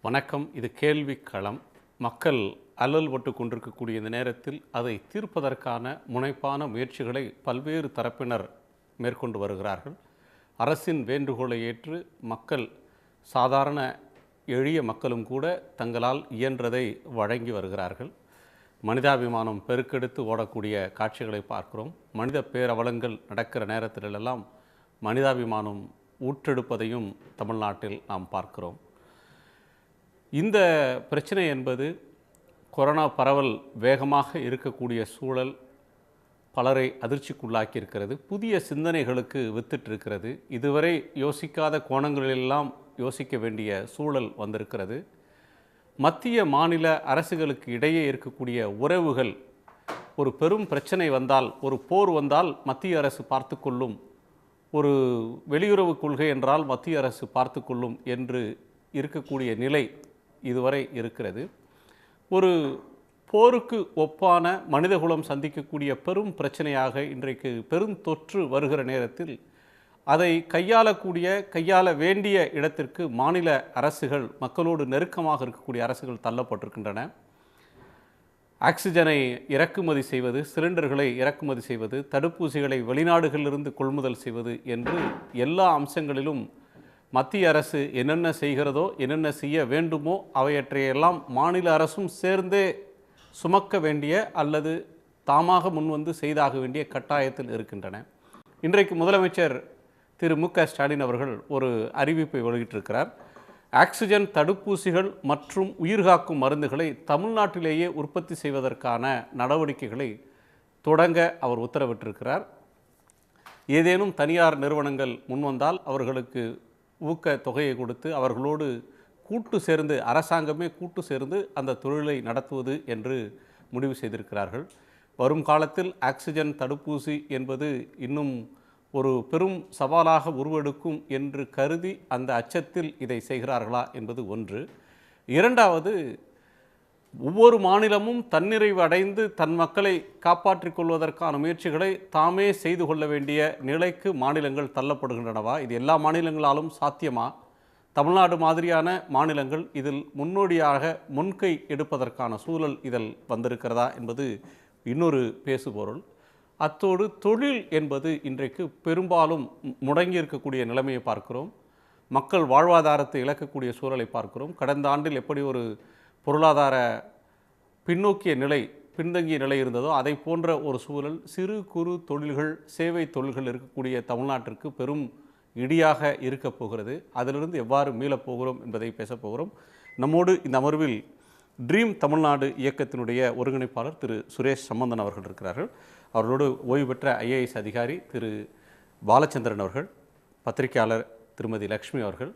வணக்கம். இது கேள்விக்களம். மக்கள் அல்லல்பட்டு கொண்டிருக்கக்கூடிய இந்த நேரத்தில் அதை தீர்ப்பதற்கான முனைப்பான முயற்சிகளை பல்வேறு தரப்பினர் மேற்கொண்டு வருகிறார்கள். அரசின் வேண்டுகோளை ஏற்று மக்கள், சாதாரண எளிய மக்களும் கூட தங்களால் இயன்றதை வழங்கி வருகிறார்கள். மனிதாபிமானம் பெருக்கெடுத்து ஓடக்கூடிய காட்சிகளை பார்க்கிறோம். மனித பேரவலங்கள் நடக்கிற நேரத்திலெல்லாம் மனிதாபிமானம் ஊற்றெடுப்பதையும் தமிழ்நாட்டில் நாம் பார்க்கிறோம். இந்த பிரச்சனை என்பது கொரோனா பரவல் வேகமாக இருக்கக்கூடிய சூழல் பலரை அதிர்ச்சிக்குள்ளாக்கி இருக்கிறது. புதிய சிந்தனைகளுக்கு வித்திட்டிருக்கிறது. இதுவரை யோசிக்காத கோணங்களிலெல்லாம் யோசிக்க வேண்டிய சூழல் வந்திருக்கிறது. மத்திய மாநில அரசுகளுக்கு இடையே இருக்கக்கூடிய உறவுகள், ஒரு பெரும் பிரச்சனை வந்தால், ஒரு போர் வந்தால் மத்திய அரசு பார்த்து கொள்ளும், ஒரு வெளியுறவு கொள்கை என்றால் மத்திய அரசு பார்த்து கொள்ளும் என்று இருக்கக்கூடிய நிலை இதுவரை இருக்கிறது. ஒரு போருக்கு ஒப்பான மனிதகுலம் சந்திக்கக்கூடிய பெரும் பிரச்சனையாக இன்றைக்கு பெருந்தொற்று வருகிற நேரத்தில் அதை கையாள வேண்டிய இடத்திற்கு மாநில அரசுகள், மக்களோடு நெருக்கமாக இருக்கக்கூடிய அரசுகள் தள்ளப்பட்டிருக்கின்றன. ஆக்சிஜனை இறக்குமதி செய்வது, சிலிண்டர்களை இறக்குமதி செய்வது, தடுப்பூசிகளை வெளிநாடுகளிலிருந்து கொள்முதல் செய்வது என்று எல்லா அம்சங்களிலும் மத்திய அரசு என்னென்ன செய்கிறதோ, என்னென்ன செய்ய வேண்டுமோ அவையற்றையெல்லாம் மாநில அரசும் சேர்ந்தே சுமக்க வேண்டிய அல்லது தாமாக முன்வந்து செய்தாக வேண்டிய கட்டாயத்தில் இருக்கின்றன. இன்றைக்கு முதலமைச்சர் திரு மு.க. ஸ்டாலின் அவர்கள் ஒரு அறிவிப்பை வெளியிட்டிருக்கிறார். ஆக்சிஜன் தடுப்பூசிகள் மற்றும் உயிர்காக்கும் மருந்துகளை தமிழ்நாட்டிலேயே உற்பத்தி செய்வதற்கான நடவடிக்கைகளை தொடங்க அவர் உத்தரவிட்டிருக்கிறார். ஏதேனும் தனியார் நிறுவனங்கள் முன்வந்தால் அவர்களுக்கு ஊக்க தொகையை கொடுத்து அவர்களோடு கூட்டு சேர்ந்து, அரசாங்கமே கூட்டு சேர்ந்து அந்த தொழிலை நடத்துவது என்று முடிவு செய்திருக்கிறார்கள். வரும் காலத்தில் ஆக்சிஜன் தடுப்பூசி என்பது இன்னும் ஒரு பெரும் சவாலாக உருவெடுக்கும் என்று கருதி அந்த அச்சத்தில் இதை செய்கிறார்களா என்பது ஒன்று. இரண்டாவது, ஒவ்வொரு மாநிலமும் தன்னிறைவு அடைந்து தன் மக்களை காப்பாற்றிக் கொள்வதற்கான முயற்சிகளை தாமே செய்து கொள்ள வேண்டிய நிலைக்கு மாநிலங்கள் தள்ளப்படுகின்றனவா? இது எல்லா மாநிலங்களாலும் சாத்தியமா? தமிழ்நாடு மாதிரியான மாநிலங்கள் இதில் முன்னோடியாக முன்கை எடுப்பதற்கான சூழல் இதில் வந்திருக்கிறதா என்பது இன்னொரு பேசுபொருள். அத்தோடு தொழில் என்பது இன்றைக்கு பெரும்பாலும் முடங்கி இருக்கக்கூடிய நிலைமையை பார்க்கிறோம். மக்கள் வாழ்வாதாரத்தை இழக்கக்கூடிய சூழலை பார்க்கிறோம். கடந்த ஆண்டில் எப்படி ஒரு பொருளாதார பின்தங்கிய நிலை இருந்ததோ அதை போன்ற ஒரு சூழல் சிறு குறு தொழில்கள், சேவை தொழில்கள் இருக்கக்கூடிய தமிழ்நாட்டிற்கு பெரும் இடியாக இருக்கப் போகிறது. அதிலிருந்து எவ்வாறு மீளப்போகிறோம் என்பதை பேசப்போகிறோம். நம்மோடு இந்த அமர்வில் ட்ரீம் தமிழ்நாடு இயக்கத்தினுடைய ஒருங்கிணைப்பாளர் திரு சுரேஷ் சம்பந்தன் அவர்கள் இருக்கிறார்கள். அவர்களோடு ஓய்வு பெற்ற ஐஏஎஸ் அதிகாரி திரு பாலச்சந்திரன் அவர்கள், பத்திரிகையாளர் திருமதி லக்ஷ்மி அவர்கள்,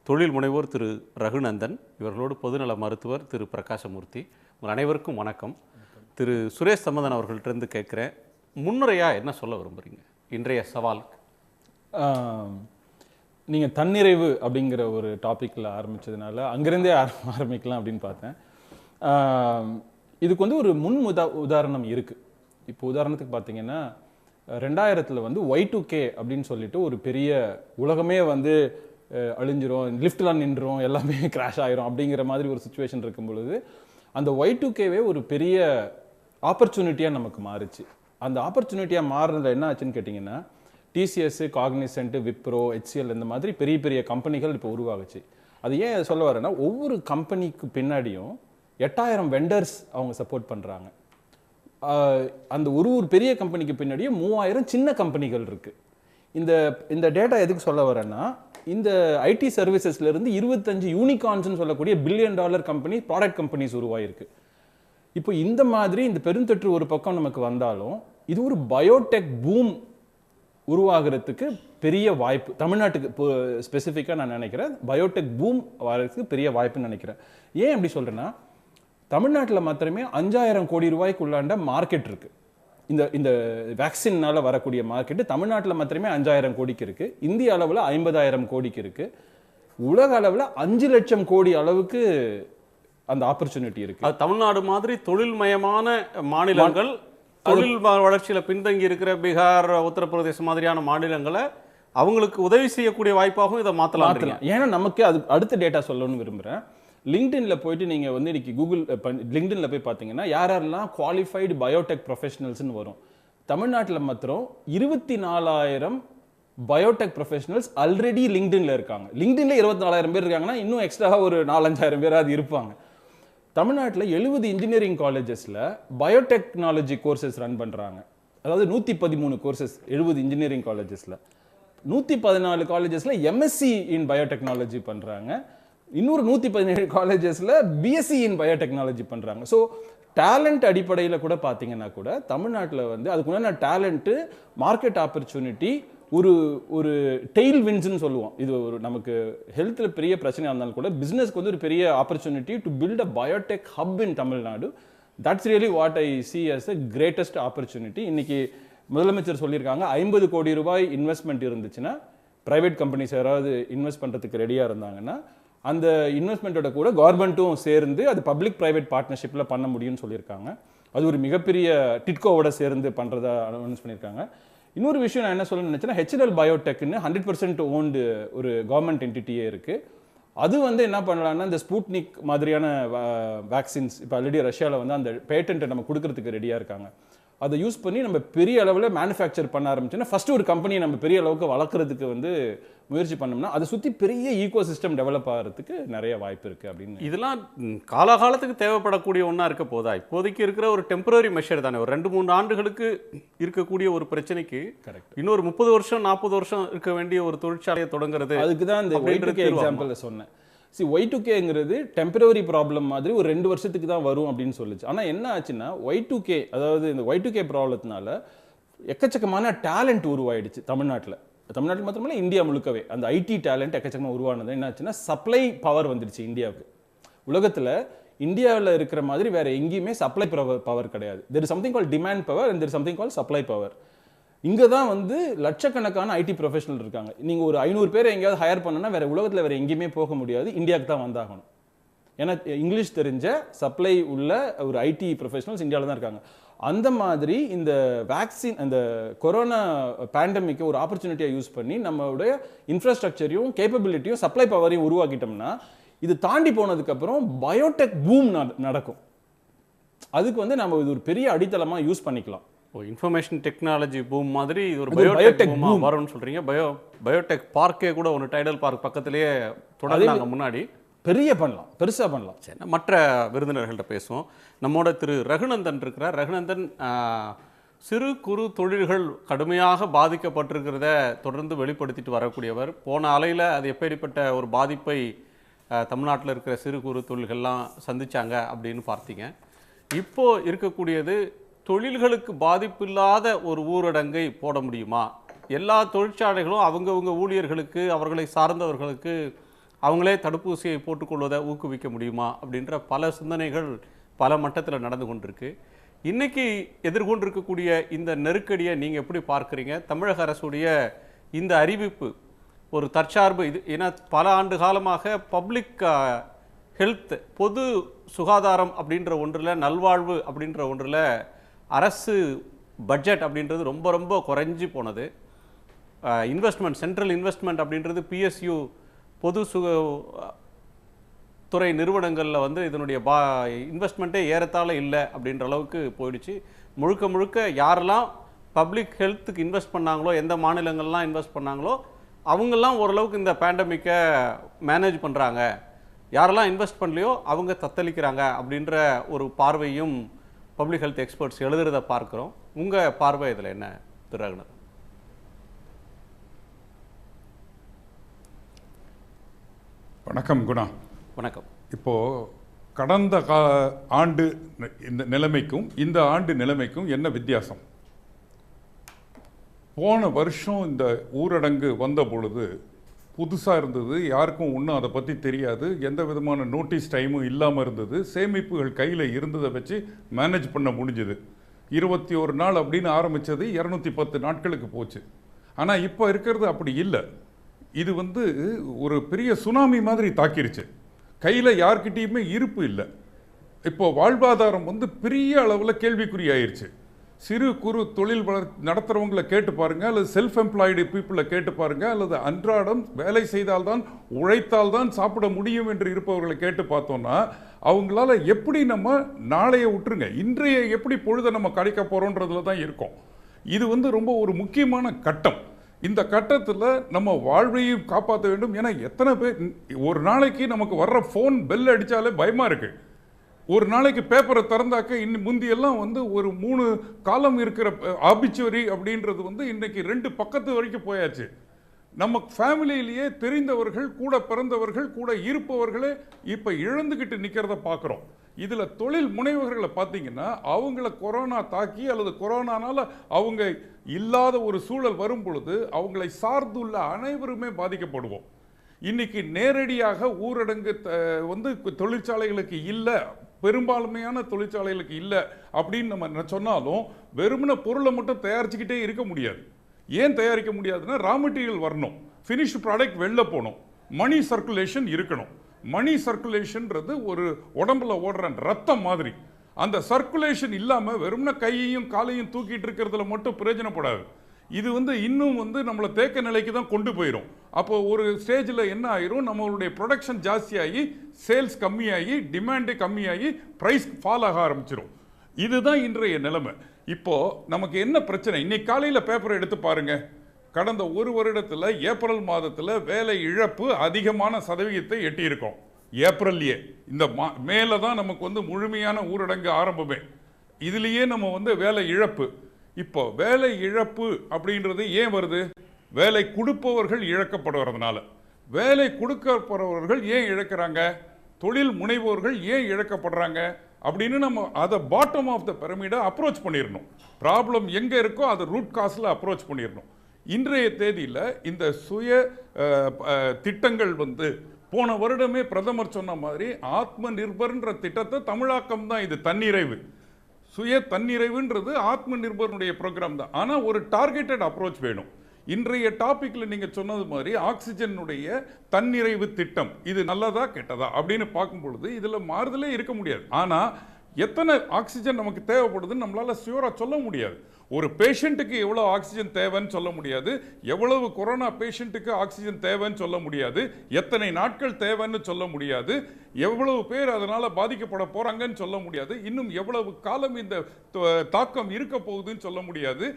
தொழில் முனைவோர் திரு ரகுநந்தன், இவர்களோடு பொதுநல மருத்துவர் திரு பிரகாசமூர்த்தி. உங்கள் அனைவருக்கும் வணக்கம். திரு சுரேஷ் சம்பந்தன் அவர்கள்ட்டிருந்து கேட்குறேன், முன்னுரையாக என்ன சொல்ல விரும்புகிறீங்க இன்றைய சவாலுக்கு? நீங்கள் தன்னிறைவு அப்படிங்கிற ஒரு டாப்பிக்கில் ஆரம்பித்ததுனால அங்கிருந்தே ஆரம்பிக்கலாம் அப்படின்னு பார்த்தேன். இதுக்கு ஒரு உதாரணம் இருக்குது. இப்போ உதாரணத்துக்கு பார்த்தீங்கன்னா 2000 Y2K அப்படின்னு சொல்லிட்டு ஒரு பெரிய உலகமே அழிஞ்சிரும், லிஃப்ட்லாம் நின்றுரும், எல்லாமே கிராஷ் ஆயிரும் அப்படிங்கிற மாதிரி ஒரு சுச்சுவேஷன் இருக்கும் பொழுது அந்த Y2Kவே ஒரு பெரிய ஆப்பர்ச்சுனிட்டியாக நமக்கு மாறுச்சு. அந்த ஆப்பர்ச்சுனிட்டியாக மாறுறதுல என்ன ஆச்சுன்னு கேட்டிங்கன்னா, டிசிஎஸ், காக்னிசென்ட், விப்ரோ, HCL இந்த மாதிரி பெரிய பெரிய கம்பெனிகள் இப்போ உருவாகுச்சு. அது ஏன் சொல்ல வரேன்னா, ஒவ்வொரு கம்பெனிக்கு பின்னாடியும் 8000 வெண்டர்ஸ் அவங்க சப்போர்ட் பண்ணுறாங்க. அந்த ஒரு பெரிய கம்பெனிக்கு பின்னாடியும் 3000 சின்ன கம்பெனிகள் இருக்குது. இந்த டேட்டா எதுக்கு சொல்ல வரேன்னா, இந்த ஐடி சர்வீசஸ்ல இருந்து 25 யூனிகார்ன்ஸ்னு சொல்லக்கூடிய $1 பில்லியன் கம்பெனி, ப்ராடக்ட் கம்பெனிஸ் உருவாயிருக்கு. இப்போ இந்த மாதிரி இந்த பெருந்தொற்று ஒரு பக்கம் நமக்கு வந்தாலும் இது ஒரு பயோடெக் பூம் உருவாகிறதுக்கு பெரிய வாய்ப்பு தமிழ்நாட்டுக்கு ஸ்பெசிஃபிக்காக நான் நினைக்கிறேன். பயோடெக் பூம் வர்றதுக்கு பெரிய வாய்ப்புன்னு நினைக்கிறேன். ஏன் அப்படி சொல்றேன்னா, தமிழ்நாட்டில் மாத்திரமே 5000 கோடி ரூபாய்க்குள்ளாண்ட மார்க்கெட் இருக்கு. இந்த வேக்சின்னால வரக்கூடிய மார்க்கெட்டு தமிழ்நாட்டில் மாத்திரமே 5000 கோடிக்கு இருக்கு. இந்திய அளவில் 50,000 கோடிக்கு இருக்கு. உலக அளவில் 5 லட்சம் கோடி அளவுக்கு அந்த ஆப்பர்ச்சுனிட்டி இருக்கு. தமிழ்நாடு மாதிரி தொழில்மயமான மாநிலங்கள், தொழில் வளர்ச்சியில் பின்தங்கி இருக்கிற பீகார், உத்தரப்பிரதேசம் மாதிரியான மாநிலங்களை அவங்களுக்கு உதவி செய்யக்கூடிய வாய்ப்பாகவும் இதை மாற்றலாம். ஏன்னா நமக்கு அது அடுத்த டேட்டா சொல்லணும்னு விரும்புகிறேன். லிங்க்டின்ல போயிட்டு நீங்க வந்து இன்னைக்கு கூகுள் லிங்க்டின்ல போய் பார்த்தீங்கன்னா யாரெல்லாம் குவாலிஃபைடு பயோடெக் ப்ரொஃபஷனல்ஸ்னு வரும். தமிழ்நாட்டில் மாத்திரம் 24,000 பயோடெக் ப்ரொஃபஷனல்ஸ் ஆல்ரெடி லிங்க்டின்ல இருக்காங்க. லிங்க்டின்ல 24,000 பேர் இருக்காங்கன்னா இன்னும் எக்ஸ்ட்ரா ஒரு 4-5,000 பேராது இருப்பாங்க. தமிழ்நாட்டில் 70 இன்ஜினியரிங் காலேஜஸ்ல பயோடெக்னாலஜி கோர்சஸ் ரன் பண்றாங்க. அதாவது 113 கோர்சஸ் 70 இன்ஜினியரிங் காலேஜஸ்ல. 114 காலேஜஸ்ல எம்எஸ்சி இன் பயோடெக்னாலஜி பண்றாங்க. இன்னொரு 117 காலேஜஸ்ல பிஎஸ்சி இன் பயோடெக்னாலஜி பண்றாங்க. ஸோ டேலண்ட் அடிப்படையில் கூட பார்த்தீங்கன்னா கூட தமிழ்நாட்டில் வந்து அதுக்குள்ள டேலண்ட்டு, மார்க்கெட் ஆப்பர்ச்சுனிட்டி, ஒரு ஒரு டெய்ல் வின்ஸ்னு சொல்லுவோம். இது ஒரு நமக்கு ஹெல்த்தில் பெரிய பிரச்சனையாக இருந்தாலும் கூட பிஸ்னஸ்க்கு வந்து ஒரு பெரிய opportunity to build a biotech hub in Tamil Nadu. That's really what I see as a greatest opportunity. இன்னைக்கு முதலமைச்சர் சொல்லியிருக்காங்க 50 கோடி ரூபாய் இன்வெஸ்ட்மெண்ட் இருந்துச்சுன்னா, பிரைவேட் கம்பெனிஸ் யாராவது இன்வெஸ்ட் பண்ணுறதுக்கு ரெடியாக இருந்தாங்கன்னா அந்த இன்வெஸ்ட்மெண்ட்டோட கூட கவர்மெண்ட்டும் சேர்ந்து அது பப்ளிக் பிரைவேட் பார்ட்னர்ஷிப்பில் பண்ண முடியும்னு சொல்லியிருக்காங்க. அது ஒரு மிகப்பெரிய டிட்கோவோட சேர்ந்து பண்ணுறதா அனௌன்ஸ் பண்ணியிருக்காங்க. இன்னொரு விஷயம் நான் என்ன சொல்லணும்னு நினச்சேன்னா, HLL பயோடெக்னு 100% ஓன்டு ஒரு கவர்மெண்ட் என்டிட்டியே இருக்குது. அது வந்து என்ன பண்ணலாம்னா, இந்த ஸ்பூட்னிக் மாதிரியான வேக்சின்ஸ் இப்போ ஆல்ரெடி ரஷ்யாவில் வந்து அந்த பேட்டன்ட்டை நம்ம கொடுக்கறதுக்கு ரெடியாக இருக்காங்க. அதை யூஸ் பண்ணி நம்ம பெரிய அளவில் மேனுஃபேக்சர் பண்ண ஆரம்பிச்சோன்னா ஃபர்ஸ்ட் ஒரு கம்பெனியை நம்ம பெரிய அளவுக்கு வளர்க்குறதுக்கு வந்து முயற்சி பண்ணோம்னா அதை சுற்றி பெரிய ஈகோ சிஸ்டம் டெவலப் ஆகிறதுக்கு நிறைய வாய்ப்பு இருக்குது அப்படின்னு. இதெல்லாம் காலகாலத்துக்கு தேவைப்படக்கூடிய ஒன்றா இருக்க போதா? இப்போதைக்கு இருக்கிற ஒரு டெம்பரரி மெஷர் தானே. ஒரு 2-3 ஆண்டுகளுக்கு இருக்கக்கூடிய ஒரு பிரச்சனைக்கு இன்னொரு 30 வருஷம் 40 வருஷம் இருக்க வேண்டிய ஒரு தொழிற்சாலையை தொடங்குறது. அதுக்கு தான் இந்த Y2K எக்ஸாம்பிள் சொன்னேன். Y2Kங்கிறது டெம்பரரி ப்ராப்ளம் மாதிரி ஒரு 2 வருஷத்துக்கு தான் வரும் அப்படின்னு சொல்லுச்சு. ஆனால் என்ன ஆச்சுன்னா Y2K, அதாவது இந்த Y2K ப்ராப்ளத்தினால எக்கச்சக்கமான டேலண்ட் உருவாயிடுச்சு தமிழ்நாட்டில் மாத்திரமல்ல இந்தியா முழுக்கவே. அந்த ஐடி டேலண்ட் எக்கச்சக்கமாக உருவானது என்ன ஆச்சுன்னா, சப்ளை பவர் வந்துடுச்சு இந்தியாவுக்கு. உலகத்தில் இந்தியாவில் இருக்கிற மாதிரி வேற எங்கேயுமே சப்ளை பவர் கிடையாது. There is something call demand power and there is something call supply power. இங்கே தான் வந்து லட்சக்கணக்கான ஐடி ப்ரொஃபஷனல் இருக்காங்க. நீங்கள் ஒரு 500 பேரை எங்கேயாவது ஹையர் பண்ணனா வேற உலகத்தில் வேற எங்கேயுமே போக முடியாது, இந்தியாவுக்கு தான் வந்தாகணும். ஏன்னா இங்கிலீஷ் தெரிஞ்ச சப்ளை உள்ள ஒரு ஐடி ப்ரொஃபஷனல்ஸ் இந்தியாவில் தான் இருக்காங்க. அந்த மாதிரி இந்த வேக்சின், அந்த கொரோனா பேண்டமிக்கை ஒரு ஆப்பர்ச்சுனிட்டியாக யூஸ் பண்ணி நம்மளுடைய இன்ஃப்ராஸ்ட்ரக்சரையும் கேப்பபிலிட்டியும் சப்ளை பவரையும் உருவாக்கிட்டோம்னா இது தாண்டி போனதுக்கப்புறம் பயோடெக் பூம் நடக்கும். அதுக்கு வந்து நம்ம இது ஒரு பெரிய அடித்தளமாக யூஸ் பண்ணிக்கலாம். இன்ஃபர்மேஷன் டெக்னாலஜி பூம் மாதிரி இது ஒரு பயோடெக் பூம் வரும்னு சொல்றீங்க. பயோடெக் பார்க்கே கூட ஒன்று டைடல் பார்க் பக்கத்திலேயே தொடர்ந்தாங்க முன்னாடி. பெருசா பண்ணலாம். சரி, மற்ற விருந்தினர்கள்ட்ட பேசுவோம். நம்மோட திரு ரகுநந்தன் இருக்கிறார். ரகுநந்தன், சிறு குறு தொழில்கள் கடுமையாக பாதிக்கப்பட்டிருக்கிறத தொடர்ந்து வெளிப்படுத்திட்டு வரக்கூடியவர். போன அலையில் அது எப்படிப்பட்ட ஒரு பாதிப்பை தமிழ்நாட்டில் இருக்கிற சிறு குறு தொழில்கள்லாம் சந்திச்சாங்க அப்படின்னு பார்த்தீங்க. இப்போ இருக்கக்கூடியது தொழில்களுக்கு பாதிப்பில்லாத ஒரு ஊரடங்கை போட முடியுமா? எல்லா தொழிற்சாலைகளும் அவங்கவுங்க ஊழியர்களுக்கு, அவர்களை சார்ந்தவர்களுக்கு அவங்களே தடுப்பூசியை போட்டுக்கொள்வதை ஊக்குவிக்க முடியுமா அப்படின்ற பல சிந்தனைகள் பல மட்டத்தில் நடந்து கொண்டிருக்கு. இன்னைக்கு எதிர்கொண்டிருக்கக்கூடிய இந்த நெருக்கடியை நீங்கள் எப்படி பார்க்குறீங்க? தமிழக அரசுடைய இந்த அறிவிப்பு ஒரு தற்சார்பு இது, ஏன்னா பல ஆண்டு காலமாக பப்ளிக் ஹெல்த், பொது சுகாதாரம் அப்படின்ற ஒன்றில், நல்வாழ்வு அப்படின்ற ஒன்றில் அரசு பட்ஜெட் அப்படின்றது ரொம்ப ரொம்ப குறைஞ்சி போனது. இன்வெஸ்ட்மெண்ட், சென்ட்ரல் இன்வெஸ்ட்மெண்ட் அப்படின்றது பிஎஸ்யூ பொது துறை நிறுவனங்களில் வந்து இதனுடைய இன்வெஸ்ட்மெண்ட்டே ஏறத்தாழ இல்லை அப்படின்ற அளவுக்கு போயிடுச்சு. முழுக்க முழுக்க யாரெல்லாம் பப்ளிக் ஹெல்த்துக்கு இன்வெஸ்ட் பண்ணாங்களோ, எந்த மாநிலங்கள்லாம் இன்வெஸ்ட் பண்ணாங்களோ அவங்கெல்லாம் ஓரளவுக்கு இந்த பேண்டமிக்கை மேனேஜ் பண்ணுறாங்க, யாரெல்லாம் இன்வெஸ்ட் பண்ணலையோ அவங்க தத்தளிக்கிறாங்க அப்படின்ற ஒரு பார்வையும் பப்ளிக் ஹெல்த் எக்ஸ்பர்ட்ஸ் எழுதுறதை பார்க்குறோம். உங்கள் பார்வை இதில் என்ன திரு ரகுநந்தன்? வணக்கம் குணா. வணக்கம். இப்போது கடந்த ஆண்டு இந்த நிலைமைக்கும் இந்த ஆண்டு நிலைமைக்கும் என்ன வித்தியாசம்? போன வருஷம் இந்த ஊரடங்கு வந்த பொழுது புதுசாக இருந்தது, யாருக்கும் ஒன்றும் அதை பற்றி தெரியாது, எந்த விதமான நோட்டீஸ் டைமும் இல்லாமல் இருந்தது, சேமிப்புகள் கையில் இருந்ததை வச்சு மேனேஜ் பண்ண முடிஞ்சுது. 21 நாள் அப்படின்னு ஆரம்பித்தது 210 நாட்களுக்கு போச்சு. ஆனால் இப்போ இருக்கிறது அப்படி இல்லை. இது வந்து ஒரு பெரிய சுனாமி மாதிரி தாக்கிருச்சு. கையில் யார்கிட்டையுமே இருப்பு இல்லை. இப்போ வாழ்வாதாரம் வந்து பெரிய அளவில் கேள்விக்குறி ஆயிடுச்சு. சிறு குறு தொழில் நடத்துறவங்களை கேட்டு பாருங்க, அல்லது செல்ஃப் எம்ப்ளாய்டு பீப்புளை கேட்டு பாருங்க, அல்லது அன்றாடம் வேலை செய்தால்தான் உழைத்தால்தான் சாப்பிட முடியும் என்று இருப்பவர்களை கேட்டு பார்த்தோம்னா அவங்களால எப்படி நம்ம நாளைய விட்டுருங்க இன்றைய எப்படி பொழுதை நம்ம கழிக்க போறோன்றதுல தான் இருக்கும். இது ரொம்ப ஒரு முக்கியமான கட்டம். இந்த கட்டத்தில் நம்ம வாழ்வையும் காப்பாற்ற வேண்டும். ஏன்னா எத்தனை பேர் ஒரு நாளைக்கு நமக்கு வர்ற ஃபோன் பெல் அடித்தாலே பயமாக இருக்கு. ஒரு நாளைக்கு பேப்பரை திறந்தாக்க முந்தியெல்லாம் ஒரு 3 காலம் இருக்கிற ஆபிச்சுவரி அப்படின்றது இன்னைக்கு 2 பக்கத்து வரைக்கும் போயாச்சு. நம்ம ஃபேமிலியிலேயே தெரிந்தவர்கள், கூட பிறந்தவர்கள், கூட இருப்பவர்களே இப்போ இழந்துக்கிட்டு நிற்கிறத பார்க்குறோம். இதில் தொழில் முனைவர்களை பார்த்தீங்கன்னா அவங்கள கொரோனா தாக்கி அல்லது கொரோனானால அவங்க இல்லாத ஒரு சூழல் வரும் பொழுது அவங்களை சார்ந்துள்ள அனைவருமே பாதிக்கப்படுவோம். இன்னைக்கு நேரடியாக ஊரடங்கு தொழிற்சாலைகளுக்கு இல்லை, பெரும்பான்மையான தொழிற்சாலைகளுக்கு இல்லை அப்படின்னு நம்ம சொன்னாலும் வெறுமன பொருளை மட்டும் தயாரிச்சுக்கிட்டே இருக்க முடியாது. ஏன் தயாரிக்க முடியாதுன்னா ரா மெட்டீரியல் வரணும், ஃபினிஷ்டு ப்ராடக்ட் வெளில போகணும், மணி சர்க்குலேஷன் இருக்கணும். மணி சர்க்குலேஷன்றது ஒரு உடம்புல ஓடுற ரத்தம் மாதிரி. அந்த சர்க்குலேஷன் இல்லாமல் வெறும்னா கையையும் காலையும் தூக்கிட்டு இருக்கிறதுல மட்டும் பிரயோஜனப்படாது. இது இன்னும் நம்மளை தேக்க நிலைக்கு தான் கொண்டு போயிடும். அப்போ ஒரு ஸ்டேஜில் என்ன ஆயிரும், நம்மளுடைய ப்ரொடக்ஷன் ஜாஸ்தியாகி சேல்ஸ் கம்மியாகி டிமாண்டு கம்மியாகி ப்ரைஸ் ஃபால் ஆக ஆரம்பிச்சிடும். இதுதான் இன்றைய நிலைமை. இப்போ நமக்கு என்ன பிரச்சனை, இன்னைக்கு காலையில் பேப்பரை எடுத்து பாருங்க. கடந்த 1 வருடத்தில் ஏப்ரல் மாதத்தில் வேலை இழப்பு அதிகமான சதவீதத்தை எட்டியிருக்கோம். ஏப்ரல்லையே இந்த மேல தான் நமக்கு முழுமையான ஊரடங்கு ஆரம்பமே. இதுலேயே நம்ம வேலை இழப்பு. இப்போ வேலை இழப்பு அப்படின்றது ஏன் வருது? வேலை கொடுப்பவர்கள் இழக்கப்படுவதனால. வேலை கொடுக்கப்படுறவர்கள் ஏன் இழக்கிறாங்க? தொழில் முனைவோர்கள் ஏன் இழக்கப்படுறாங்க அப்படின்னு நம்ம அதை பாட்டம் ஆஃப் த பிரமிடை அப்ரோச் பண்ணிடணும். ப்ராப்ளம் எங்கே இருக்கோ அதை ரூட் காஸில் அப்ரோச் பண்ணிடணும். இன்றைய தேதியில் இந்த சுய திட்டங்கள் போன வருடமே பிரதமர் சொன்ன மாதிரி ஆத்ம நிர்பர்ன்ற திட்டத்தை தமிழாக்கம் தான் இது. தன்னிறைவு, சுய தன்னிறைவுன்றது ஆத்ம நிர்பருடைய ப்ரோக்ராம் தான். ஆனால் ஒரு டார்கெட்டட் அப்ரோச் வேணும். இன்றைய டாபிக்ல நீங்க சொன்னது மாதிரி ஆக்சிஜனுடைய தன்னிறைவு திட்டம் இது நல்லதா கெட்டதா அப்படின்னு பார்க்கும் பொழுது இதுல மாறுதலே இருக்க முடியாது. ஆனா எத்தனை ஆக்சிஜன் நமக்கு தேவைப்படுதுன்னு நம்மளால ஷியூரா சொல்ல முடியாது. ஒரு பேஷண்ட்டுக்கு எவ்வளவு ஆக்சிஜன் தேவைன்னு சொல்ல முடியாது, எவ்வளவு கொரோனா பேஷண்ட்டுக்கு ஆக்சிஜன் தேவைன்னு சொல்ல முடியாது, எத்தனை நாட்கள் தேவைன்னு சொல்ல முடியாது, எவ்வளவு பேர் அதனால பாதிக்கப்பட போறாங்கன்னு சொல்ல முடியாது, இன்னும் எவ்வளவு காலம் இந்த தாக்கம் இருக்க போகுதுன்னு சொல்ல முடியாது.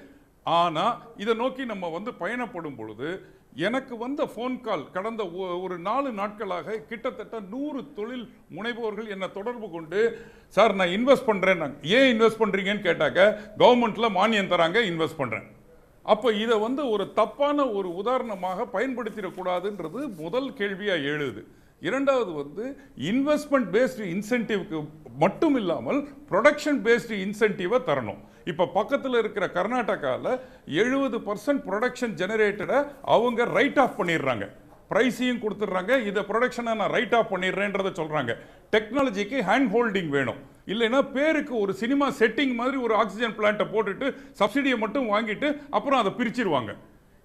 ஆனா இதை நோக்கி நம்ம பயணப்படும் பொழுது எனக்கு வந்த ஃபோன் கால் கடந்த ஒரு 4 நாட்களாக கிட்டத்தட்ட 100 தொழில் முனைவோர்கள் என்னை தொடர்பு கொண்டு, சார் நான் இன்வெஸ்ட் பண்றேன். ஏன் இன்வெஸ்ட் பண்றீங்கன்னு கேட்டாக்க கவர்மெண்ட்ல மானியம் தராங்க, இன்வெஸ்ட் பண்றேன். அப்போ இதை ஒரு தப்பான ஒரு உதாரணமாக பயன்படுத்திடக்கூடாதுன்றது முதல் கேள்வியா எழுது. இரண்டாவது இன்வெஸ்ட்மெண்ட் பேஸ்டு இன்சென்டிவ்க்கு மட்டும் இல்லாமல் ப்ரொடக்ஷன் பேஸ்டு இன்சென்டிவை தரணும். இப்போ பக்கத்தில் இருக்கிற கர்நாடகாவில் 70% ப்ரொடக்ஷன் ஜெனரேட்டடை அவங்க ரைட் ஆஃப் பண்ணிடுறாங்க, ப்ரைஸையும் கொடுத்துட்றாங்க, இதை ப்ரொடக்ஷனை நான் ரைட் ஆஃப் பண்ணிடுறேன்றதை சொல்கிறாங்க. டெக்னாலஜிக்கு ஹேண்ட் ஹோல்டிங் வேணும். இல்லைன்னா பேருக்கு ஒரு சினிமா செட்டிங் மாதிரி ஒரு ஆக்சிஜன் பிளான்ட்டை போட்டுட்டு சப்சிடியை மட்டும் வாங்கிட்டு அப்புறம் அதை பிரிச்சிருவாங்க.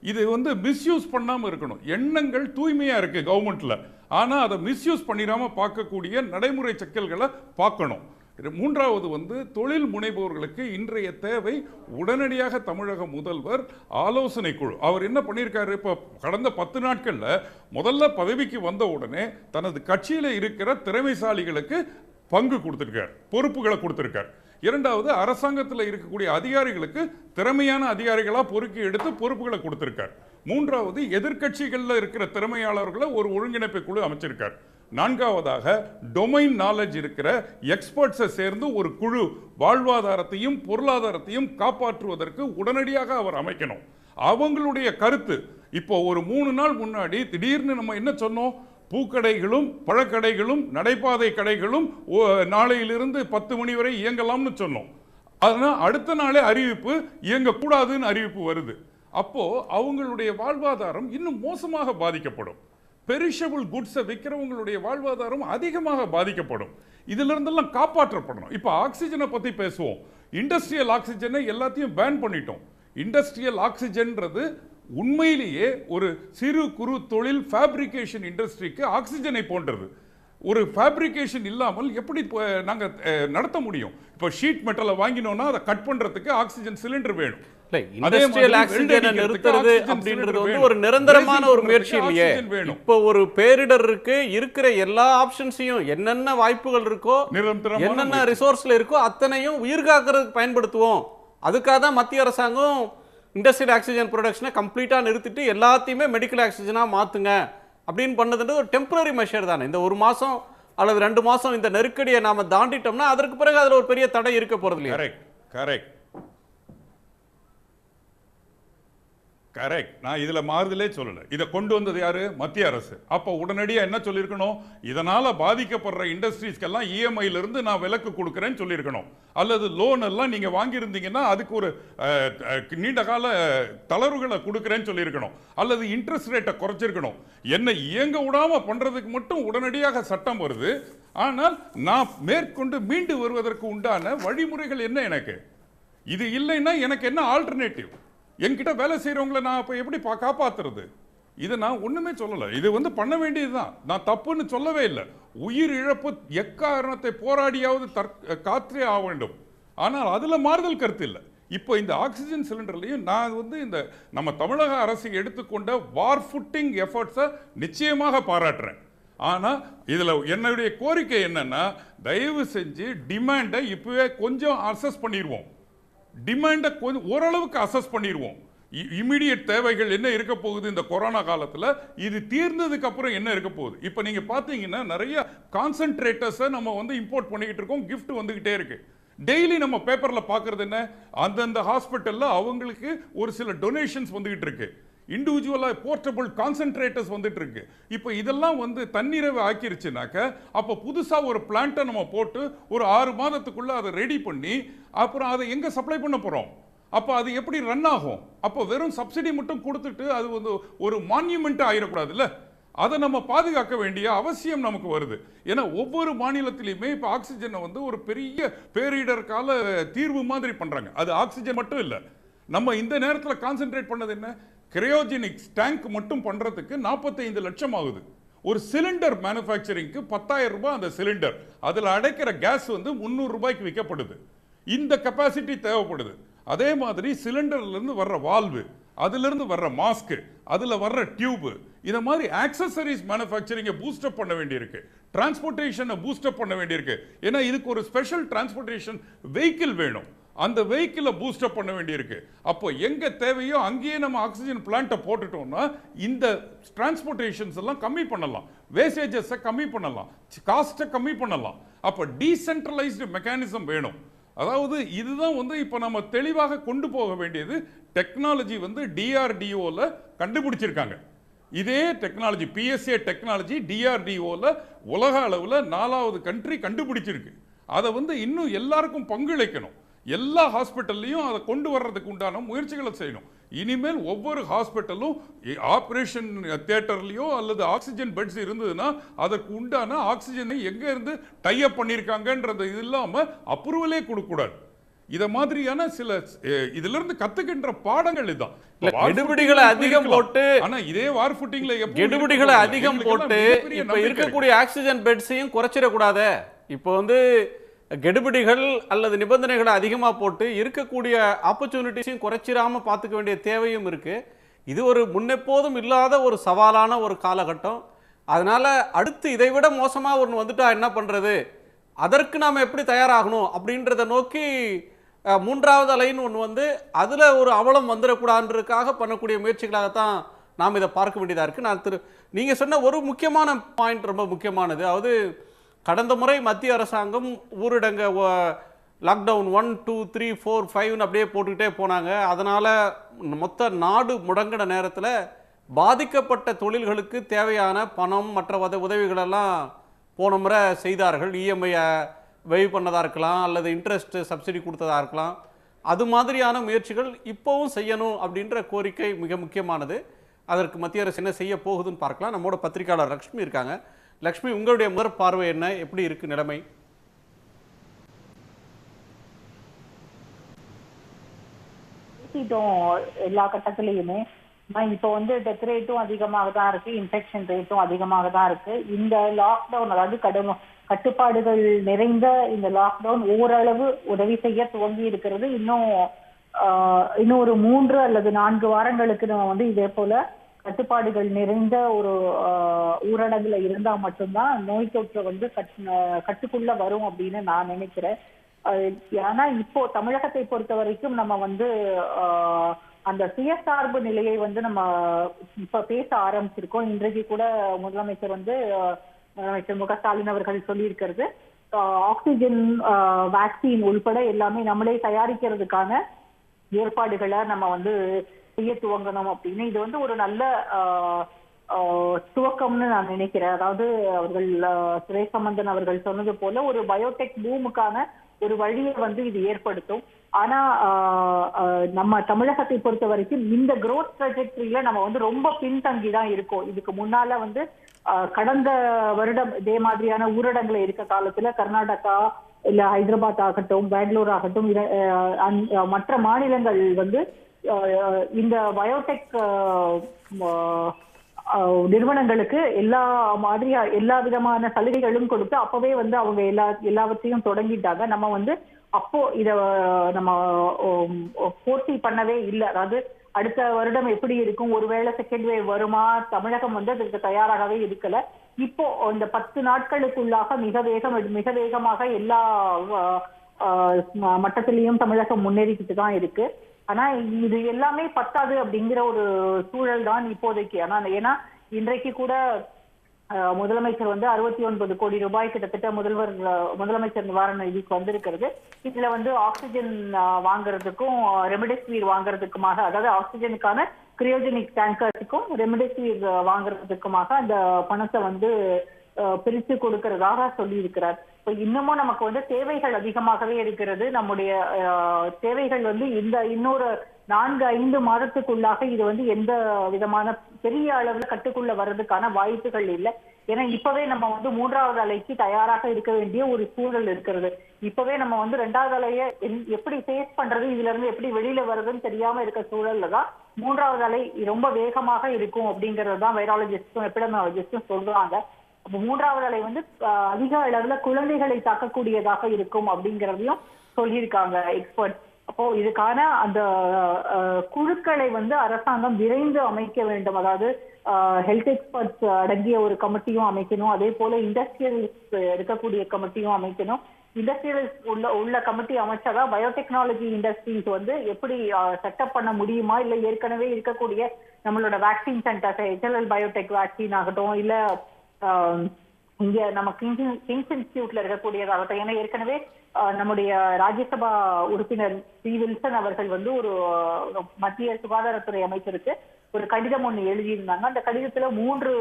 இது மிஸ்யூஸ் பண்ணாமல் இருக்கணும். எண்ணங்கள் தூய்மையாக இருக்குது கவர்மெண்ட்டில், ஆனால் அதை மிஸ்யூஸ் பண்ணிடாமல் பார்க்கக்கூடிய நடைமுறை சிக்கல்களை பார்க்கணும். மூன்றாவது தொழில் முனைவோர்களுக்கு இன்றைய தேவை உடனடியாக தமிழக முதல்வர் ஆலோசனை குழு. அவர் என்ன பண்ணியிருக்காரு, இப்போ கடந்த 10 நாட்களில் முதல்ல பதவிக்கு வந்த உடனே தனது கட்சியில் இருக்கிற திறமைசாலிகளுக்கு பங்கு கொடுத்துருக்கார், பொறுப்புகளை கொடுத்துருக்கார். இரண்டாவது அரசாங்கத்தில் இருக்கக்கூடிய அதிகாரிகளுக்கு திறமையான அதிகாரிகளாக பொறுக்கி எடுத்து பொறுப்புகளை கொடுத்துருக்கார். மூன்றாவது எதிர்கட்சிகளில் இருக்கிற திறமையாளர்களை ஒரு ஒருங்கிணைப்பு குழு அமைச்சிருக்கார். நான்காவதாக டொமைன் நாலேஜ் இருக்கிற எக்ஸ்பர்ட்ஸை சேர்ந்து ஒரு குழு வாழ்வாதாரத்தையும் பொருளாதாரத்தையும் காப்பாற்றுவதற்கு உடனடியாக அவர் அமைக்கணும். அவங்களுடைய கருத்து இப்போ ஒரு 3 நாள் முன்னாடி திடீர்னு நம்ம என்ன சொன்னோம், பூக்கடைகளும் பழக்கடைகளும் நடைபாதை கடைகளும் நாளையிலிருந்து 10 மணி வரை இயங்கலாம்னு சொன்னோம். அதனால் அடுத்த நாளே அறிவிப்பு இயங்கக்கூடாதுன்னு அறிவிப்பு வருது. அப்போ அவங்களுடைய வாழ்வாதாரம் இன்னும் மோசமாக பாதிக்கப்படும். பெரிஷபிள் குட்ஸை விற்கிறவங்களுடைய வாழ்வாதாரம் அதிகமாக பாதிக்கப்படும். இதிலிருந்தெல்லாம் காப்பாற்றப்படணும். இப்போ ஆக்சிஜனை பற்றி பேசுவோம். இண்டஸ்ட்ரியல் ஆக்சிஜனை எல்லாத்தையும் பேன் பண்ணிட்டோம். இண்டஸ்ட்ரியல் ஆக்சிஜன்றது உண்மையிலேயே ஒரு சிறு குறு தொழில் ஃபேப்ரிகேஷன் இண்டஸ்ட்ரிக்கு ஆக்சிஜனை போன்றது. ஒரு ஃபேப்ரிகேஷன் இல்லாமல் எப்படி நாங்க நடத்த முடியும்? இப்போ ஷீட் மெட்டலை வாங்கினோம்னா அதை கட் பண்றதுக்கு ஆக்சிஜன் சிலிண்டர் வேணும். இண்டஸ்ட்ரியல் ஆக்சிஜனை நிறுத்துறது அப்படின்றது வந்து ஒரு நிரந்தரமான ஒரு முயற்சி இல்லையே. இப்போ ஒரு பேரிடர் இருக்கு, இருக்கிற எல்லா ஆப்ஷன்ஸையும் என்னென்ன வாய்ப்புகள் இருக்கோ, என்னென்ன ரிசோர்ஸ்ல இருக்கோ அத்தனையும் உயிர் காக்கிறதுக்கு பயன்படுத்துவோம். அதுக்காக தான் மத்திய அரசாங்கம் இண்டஸ்ட்ரியல் ஆக்சிஜன் ப்ரொடக்ஷனை கம்ப்ளீட்டா நிறுத்திட்டு எல்லாத்தையுமே மெடிக்கல் ஆக்சிஜனா மாத்துங்க அப்படின்னு பண்ணதுன்றது ஒரு டெம்பரரி மெஷர் தானே. இந்த ஒரு மாசம் அல்லது 2 மாசம் இந்த நெருக்கடியை நாம தாண்டிட்டோம்னா அதற்கு பிறகு அதுல ஒரு பெரிய தடை இருக்க போறது இல்லையா? கரெக்ட். நான் இதுல மாறுதலே சொல்லல. இதை கொண்டு வந்தது யாரு? மத்திய அரசு. அப்ப உடனடியா என்ன சொல்லிருக்கணும்? இதனால பாதிக்கப்படுற இண்டஸ்ட்ரீஸ்க்கெல்லாம் இஎம்ஐல இருந்து நான் விலக்கு கொடுக்கறேன்னு சொல்லியிருக்கணும். அல்லது லோன் எல்லாம் நீங்க வாங்கியிருந்தீங்கன்னா அதுக்கு ஒரு நீண்ட கால தளர்வுகளை கொடுக்கறேன்னு சொல்லியிருக்கணும். அல்லது இன்ட்ரெஸ்ட் ரேட்டை குறைச்சிருக்கணும். என்ன இயங்க விடாம பண்றதுக்கு மட்டும் உடனடியாக சட்டம் வருது. ஆனால் நான் மேற்கொண்டு மீண்டு வருவதற்கு உண்டான வழிமுறைகள் என்ன? எனக்கு இது இல்லைன்னா எனக்கு என்ன ஆல்டர்னேட்டிவ்? என்கிட்ட வேலை செய்யறவங்களை நான் அப்ப எப்படி காப்பாத்துறது? இதை நான் ஒண்ணுமே சொல்லல. இது வந்து பண்ண வேண்டியதுதான். நான் தப்புன்னு சொல்லவே இல்லை. உயிர் இழப்பு எக்காரணத்தை போராடியாவது காத்தே ஆக வேண்டும். ஆனால் அதுல மாறுதல் கருத்து இல்லை. இப்போ இந்த ஆக்சிஜன் சிலிண்டர்லையும் நான் வந்து இந்த நம்ம தமிழக அரசு எடுத்துக்கொண்ட வார் ஃபுட்டிங் எஃபர்ட்ஸை நிச்சயமாக பாராட்டுறேன். ஆனா இதுல என்னுடைய கோரிக்கை என்னன்னா, தயவு செஞ்சு டிமாண்டை இப்பவே கொஞ்சம் அசஸ் பண்ணிடுவோம். டிமாண்டை கொஞ்சம் ஓரளவுக்கு அசஸ் பண்ணிடுவோம். இமிடியட் தேவைகள் என்ன இருக்க போகுது இந்த கொரோனா காலத்தில், இது தீர்ந்ததுக்கு அப்புறம் என்ன இருக்க போகுது? இப்போ நீங்க பார்த்தீங்கன்னா நிறைய கான்சென்ட்ரேட்டர்ஸை நம்ம வந்து இம்போர்ட் பண்ணிக்கிட்டு இருக்கோம். கிஃப்ட் வந்துகிட்டே இருக்கு. டெய்லி நம்ம பேப்பர்ல பார்க்கறது என்ன? அந்தந்த ஹாஸ்பிட்டல்ல அவங்களுக்கு ஒரு சில டொனேஷன்ஸ் வந்துகிட்டு இருக்கு. இண்டிவிஜுவலாக போர்ட்டபிள் கான்சென்ட்ரேட்டர்ஸ் வந்துட்டு இருக்கு. இப்போ இதெல்லாம் வந்து தன்னிறைவு ஆக்கிருச்சுனாக்க அப்போ புதுசாக ஒரு பிளான்ட்டை நம்ம போட்டு ஒரு 6 மாதத்துக்குள்ள அதை ரெடி பண்ணி அப்புறம் அதை எங்கே சப்ளை பண்ண போகிறோம்? அப்போ அது எப்படி ரன் ஆகும்? அப்போ வெறும் சப்சிடி மட்டும் கொடுத்துட்டு அது வந்து ஒரு மான்யூமெண்ட்டாக ஆயிடக்கூடாதுல்ல. அதை நம்ம பாதுகாக்க வேண்டிய அவசியம் நமக்கு வருது. ஏன்னா ஒவ்வொரு மாநிலத்திலையுமே இப்போ ஆக்சிஜனை வந்து ஒரு பெரிய பேரிடர் கால தீர்வு மாதிரி பண்ணுறாங்க. அது ஆக்சிஜன் மட்டும் இல்லை. நம்ம இந்த நேரத்தில் கான்சென்ட்ரேட் பண்ணது என்ன? கிரையோஜெனிக்ஸ் டேங்க் மட்டும் பண்றதுக்கு 45 லட்சம் ஆகுது. ஒரு சிலிண்டர் மேனுஃபேக்சரிங்க்கு 10,000 ரூபாய் அந்த சிலிண்டர். அதில் அடைக்கிற கேஸ் வந்து 300 ரூபாய்க்கு விற்கப்படுது. இந்த கெப்பாசிட்டி தேவைப்படுது. அதே மாதிரி சிலிண்டர்ல இருந்து வர்ற வால்வு, அதுல இருந்து வர்ற மாஸ்க், அதுல வர்ற டியூப், இத மாதிரி ஆக்சசரிஸ் மேனுஃபேக்சரிங்கை பூஸ்டப் பண்ண வேண்டியிருக்கு. டிரான்ஸ்போர்ட்டேஷனை பூஸ்டப் பண்ண வேண்டியிருக்கு. ஏன்னா இதுக்கு ஒரு ஸ்பெஷல் டிரான்ஸ்போர்ட்டேஷன் வெஹிக்கிள் வேணும். அந்த வெஹிக்கிளை பூஸ்டப் பண்ண வேண்டியிருக்கு. அப்போ எங்க தேவையோ அங்கேயே நம்ம ஆக்சிஜன் பிளான்ட்டை போட்டுட்டோம்னா இந்த டிரான்ஸ்போர்ட்டேஷன்ஸ் எல்லாம் கம்மி பண்ணலாம், வேஸ்டேஜஸை கம்மி பண்ணலாம், காஸ்ட்டை கம்மி பண்ணலாம். அப்போ டீசென்ட்ரலைஸ்டு மெக்கானிசம் வேணும். அதாவது இதுதான் வந்து இப்போ நம்ம தெளிவாக கொண்டு போக வேண்டியது. டெக்னாலஜி வந்து டிஆர்டிஓல கண்டுபிடிச்சிருக்காங்க. இதே டெக்னாலஜி பிஎஸ்ஏ டெக்னாலஜி டிஆர்டிஓல உலக அளவில் 4வது கண்ட்ரி கண்டுபிடிச்சிருக்கு. அதை வந்து இன்னும் எல்லாருக்கும் பங்களிக்கணும். எல்லா ஹாஸ்பிட்டல்லையும் அதை கொண்டு வர்றதுக்கு உண்டான முயற்சிகளை செய்யணும். இனிமேல் ஒவ்வொரு ஹாஸ்பிட்டலும் ஆப்ரேஷன் தியேட்டர்லையோ அல்லது ஆக்சிஜன் பெட்ஸ் இருந்ததுன்னா அதற்கு உண்டான ஆக்சிஜனை எங்க இருந்து டைப் பண்ணியிருக்காங்கன்றது இல்லாம அப்ரூவலே கொடுக்கக்கூடாது. இத மாதிரியான சில இதுல இருந்து கத்துக்கின்ற பாடங்கள் இதுதான். கெடுபிடிகளை அதிகம் போட்டு, ஆனா இதே வார் ஃபுட்டிங்ல கெடுபிடிகளை அதிகம் போட்டு இப்ப இருக்கக்கூடிய ஆக்சிஜன் பெட்ஸையும் குறைச்சிடக்கூடாது. இப்போ வந்து கெடுபிடிகள் அல்லது நிபந்தனைகளை அதிகமாக போட்டு இருக்கக்கூடிய ஆப்பர்ச்சுனிட்டிஸையும் குறைச்சிடாம பார்த்துக்க வேண்டிய தேவையும் இருக்கு. இது ஒரு முன்னெப்போதும் இல்லாத ஒரு சவாலான ஒரு காலகட்டம். அதனால அடுத்து இதை விட மோசமாக ஒன்று வந்துட்டா என்ன பண்றது, அதற்கு நாம் எப்படி தயாராகணும் அப்படின்றத நோக்கி 3வது அலைன்னு ஒன்று வந்து அதில் ஒரு அவலம் வந்துடக்கூடாதுன்றதுக்காக பண்ணக்கூடிய முயற்சிகளாகத்தான் நாம் இதை பார்க்க வேண்டியதாக இருக்குது. நீங்கள் சொன்ன ஒரு முக்கியமான பாயிண்ட் ரொம்ப முக்கியமானது. அதாவது கடந்த முறை மத்திய அரசாங்கம் ஊரடங்கு லாக்டவுன் 1, 2, 3, 4, 5 அப்படியே போட்டுக்கிட்டே போனாங்க. அதனால் மொத்த நாடு முடங்கின நேரத்தில் பாதிக்கப்பட்ட தொழில்களுக்கு தேவையான பணம் மற்ற உதவிகளெல்லாம் போன முறை செய்தார்கள். இஎம்ஐயை வெய்வ் பண்ணதாக இருக்கலாம், அல்லது இன்ட்ரெஸ்ட் சப்சிடி கொடுத்ததாக இருக்கலாம். அது மாதிரியான முயற்சிகள் இப்போவும் செய்யணும் அப்படின்ற கோரிக்கை மிக முக்கியமானது. அதற்கு மத்திய அரசு என்ன செய்ய போகுதுன்னு பார்க்கலாம். நம்மோட பத்திரிகையாளர் லக்ஷ்மி இருக்காங்க. லக்ஷ்மி, உங்களுடைய முதற் பார்வை என்ன? எப்படி இருக்கு நிலைமை? எல்லா கட்டத்திலையுமே இப்போ வந்து டெத் ரேட்டும் அதிகமாக தான் இருக்கு, இன்ஃபெக்ஷன் ரேட்டும் அதிகமாக தான் இருக்கு. இந்த லாக்டவுன், அதாவது கட்டுப்பாடுகள் நிறைந்த இந்த லாக்டவுன் ஓரளவு உதவி செய்ய துவங்கி இருக்கிறது. இன்னும் ஒரு 3 அல்லது 4 வாரங்களுக்கு நம்ம வந்து இதே போல கட்டுப்பாடுகள் நிறைந்த ஒரு ஊரடங்குல இருந்தா மட்டும்தான் நோய் தொற்று வந்து கட்டுக்குள்ள வரும் அப்படின்னு நான் நினைக்கிறேன். ஆனா இப்போ தமிழகத்தை பொறுத்த வரைக்கும் நம்ம வந்து அந்த சுயசார்பு நிலையை வந்து நம்ம இப்ப பேச ஆரம்பிச்சிருக்கோம். இன்றைக்கு கூட முதலமைச்சர் மு.க. ஸ்டாலின் அவர்கள் சொல்லியிருக்கிறது, ஆக்சிஜன், வேக்சின் உள்பட எல்லாமே நம்மளே தயாரிக்கிறதுக்கான ஏற்பாடுகளை நம்ம வந்து செய்ய துவங்கணும் அப்படின்னு. இது வந்து ஒரு நல்ல துவக்கம்னு நான் நினைக்கிறேன். அதாவது அவர்கள் சுரேஷ் சம்பந்தன் அவர்கள் சொன்னது போல ஒரு பயோடெக் பூமுக்கான ஒரு வழியை வந்து இது ஏற்படுத்தும். ஆனா நம்ம தமிழகத்தை பொறுத்த வரைக்கும் இந்த growth trajectoryல நம்ம வந்து ரொம்ப பின்தங்கி தான் இருக்கோம். இதுக்கு முன்னால வந்து கடந்த வருடம் இதே மாதிரியான ஊரடங்குல இருக்க காலத்துல கர்நாடகா இல்ல ஹைதராபாத் ஆகட்டும், பெங்களூர் ஆகட்டும், மற்ற மாநிலங்கள் வந்து இந்த பயோடெக் நிறுவனங்களுக்கு எல்லா விதமான சலுகைகளும் கொடுத்து அப்பவே வந்து அவங்க எல்லாவற்றையும் தொடங்கிட்டாங்க. நம்ம வந்து அப்போ இத நம்ம போட்டி பண்ணவே இல்லை. அதாவது அடுத்த வருடம் எப்படி இருக்கும், ஒருவேளை செகண்ட் வேவ் வருமா, தமிழகம் வந்து அதுக்கு தயாராகவே இருக்கல. இப்போ இந்த 10 நாட்களுக்குள்ளாக மிக வேகமாக எல்லா மட்டத்திலையும் தமிழகம் முன்னேறிக்கிட்டு தான் இருக்கு. ஆனா இது எல்லாமே பத்தாது அப்படிங்கிற ஒரு சூழல் தான் இப்போதைக்கு. ஏன்னா இன்றைக்கு கூட முதலமைச்சர் வந்து 69 கோடி ரூபாய் கிட்டத்தட்ட முதலமைச்சர் நிவாரண நிதிக்கு வந்திருக்கிறது. இதுல வந்து ஆக்சிஜன் வாங்குறதுக்கும் ரெம்டெசிவிர் வாங்குறதுக்குமாக, அதாவது ஆக்சிஜனுக்கான கிரியோஜெனிக் டேங்கர்ஸுக்கும் ரெம்டெசிவிர் வாங்குறதுக்குமாக அந்த பணத்தை வந்து பிரித்து கொடுக்கறதாக சொல்லி இருக்கிறார். இப்போ இன்னமும் நமக்கு வந்து தேவைகள் அதிகமாகவே இருக்கிறது. நம்முடைய தேவைகள் வந்து இன்னொரு 4-5 மாதத்துக்குள்ளாக இது வந்து எந்த விதமான பெரிய அளவுல கட்டுக்குள்ள வர்றதுக்கான வாய்ப்புகள் இல்லை. ஏன்னா இப்பவே நம்ம வந்து 3வது அலைக்கு தயாராக இருக்க வேண்டிய ஒரு சூழல் இருக்கிறது. இப்பவே நம்ம வந்து 2வது அலையை எப்படி ஃபேஸ் பண்றது, இதுல இருந்து எப்படி வெளியில வருதுன்னு தெரியாம இருக்க சூழல்ல தான் 3வது அலை ரொம்ப வேகமாக இருக்கும் அப்படிங்கிறது தான் வைராலஜிஸ்டும் எபிடமியாலஜிஸ்டும் சொல்றாங்க. அப்போ 3வது அலை வந்து அதிக அளவுல குழந்தைகளை தாக்கக்கூடியதாக இருக்கும் அப்படிங்கிறதையும் சொல்லியிருக்காங்க எக்ஸ்பர்ட். அப்போ இதுக்கான அந்த குழுக்களை வந்து அரசாங்கம் விரைந்து அமைக்க வேண்டும். அதாவது ஹெல்த் எக்ஸ்பர்ட்ஸ் அடங்கிய ஒரு கமிட்டியும் அமைக்கணும். அதே போல இண்டஸ்ட்ரியலிஸ்ட் இருக்கக்கூடிய கமிட்டியும் அமைக்கணும். இண்டஸ்ட்ரியலிஸ்ட் உள்ள கமிட்டி அமைச்சாதான் பயோடெக்னாலஜி இண்டஸ்ட்ரீஸ் வந்து எப்படி செட்டப் பண்ண முடியுமா, இல்லை ஏற்கனவே இருக்கக்கூடிய நம்மளோட vaccine centres, HLL Biotech vaccine ஆகட்டும், இல்ல இங்க நம்ம கிங்ஸ் இன்ஸ்டிடியூட்ல இருக்கக்கூடியதாகட்டும். ஏன்னா ஏற்கனவே நம்முடைய ராஜ்யசபா உறுப்பினர் வில்சன் அவர்கள் வந்து ஒரு மத்திய சுகாதாரத்துறை அமைச்சருக்கு ஒரு கடிதம் ஒண்ணு எழுதியிருந்தாங்க. அந்த கடிதத்துல 3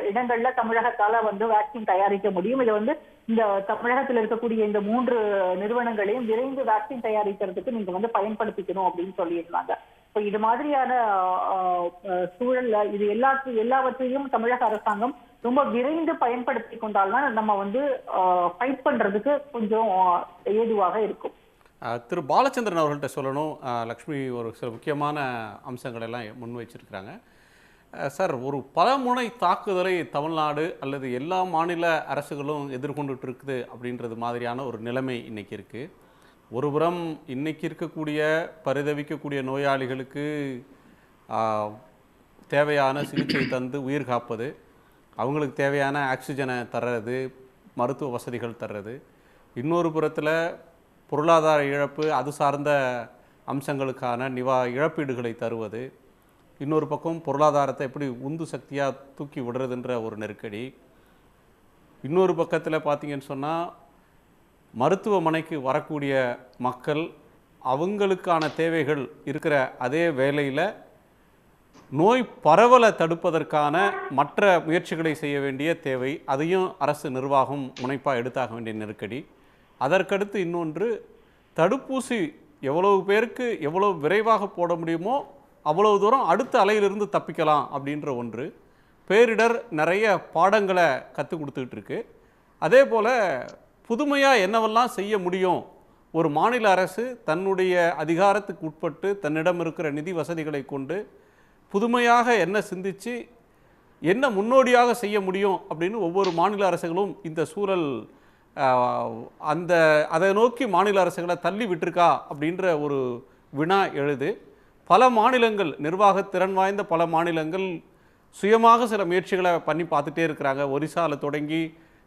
இடங்கள்ல தமிழகத்தால வந்து வேக்சின் தயாரிக்க முடியும். இதை வந்து இந்த தமிழகத்தில் இருக்கக்கூடிய இந்த 3 நிறுவனங்களையும் விரைந்து வேக்சின் தயாரிக்கிறதுக்கு நீங்க வந்து பயன்படுத்திக்கணும் அப்படின்னு சொல்லியிருந்தாங்க. இப்போ இது மாதிரியான சூழல்ல இது எல்லாவற்றையும் தமிழக அரசாங்கம் ரொம்ப விரைந்து பயன்படுத்தி கொண்டால்தான் நம்ம வந்து ஃபைட் பண்றதுக்கு கொஞ்சம் ஏதுவாக இருக்கும். திரு பாலச்சந்திரன் அவர்கள்ட்ட சொல்லணும். லக்ஷ்மி ஒரு சில முக்கியமான அம்சங்கள் எல்லாம் முன் வச்சிருக்கிறாங்க. சார், ஒரு பலமுனை தாக்குதலை தமிழ்நாடு அல்லது எல்லா மாநில அரசுகளும் எதிர்கொண்டுட்டு இருக்குது அப்படின்றது மாதிரியான ஒரு நிலைமை இன்னைக்கு இருக்குது. ஒருபுறம் இன்னைக்கு இருக்கக்கூடிய பரிதவிக்கக்கூடிய நோயாளிகளுக்கு தேவையான சிகிச்சை தந்து உயிர் காப்பது, அவங்களுக்கு தேவையான ஆக்சிஜனை தர்றது, மருத்துவ வசதிகள் தர்றது, இன்னொரு புறத்தில் பொருளாதார இழப்பு, அது சார்ந்த அம்சங்களுக்கான இழப்பீடுகளை தருவது, இன்னொரு பக்கம் பொருளாதாரத்தை எப்படி உந்து சக்தியாக தூக்கி விடுறதுன்ற ஒரு நெருக்கடி, இன்னொரு பக்கத்தில் பார்த்திங்கன்னு சொன்னால் மருத்துவமனைக்கு வரக்கூடிய மக்கள் அவங்களுக்கான தேவைகள் இருக்கிற அதே வேளையில் நோய் பரவலை தடுப்பதற்கான மற்ற முயற்சிகளை செய்ய வேண்டிய தேவை, அதையும் அரசு நிர்வாகம் முனைப்பாக எடுத்தாக வேண்டிய நெருக்கடி. அதற்கடுத்து இன்னொன்று, தடுப்பூசி எவ்வளவு பேருக்கு எவ்வளவு விரைவாக போட முடியுமோ அவ்வளவு தூரம் அடுத்த அலையிலிருந்து தப்பிக்கலாம் அப்படின்ற ஒன்று. பேரிடர் நிறைய பாடங்களை கற்றுக் கொடுத்துக்கிட்டு இருக்கு. அதே போல் புதுமையாக என்னவெல்லாம் செய்ய முடியும், ஒரு மாநில அரசு தன்னுடைய அதிகாரத்துக்கு உட்பட்டு தன்னிடம் இருக்கிற நிதி வசதிகளை கொண்டு புதுமையாக என்ன சிந்திச்சு என்ன முன்னோடியாக செய்ய முடியும் அப்படின்னு ஒவ்வொரு மாநில அரசுகளும் இந்த சூழல் அதை நோக்கி மாநில அரசுகளை தள்ளி விட்டுருக்கா அப்படின்ற ஒரு வினா எழுது. பல மாநிலங்கள், நிர்வாகத்திறன் வாய்ந்த பல மாநிலங்கள் சுயமாக சில முயற்சிகளை பண்ணி பார்த்துட்டே இருக்கிறாங்க. ஒரிசாவில் தொடங்கி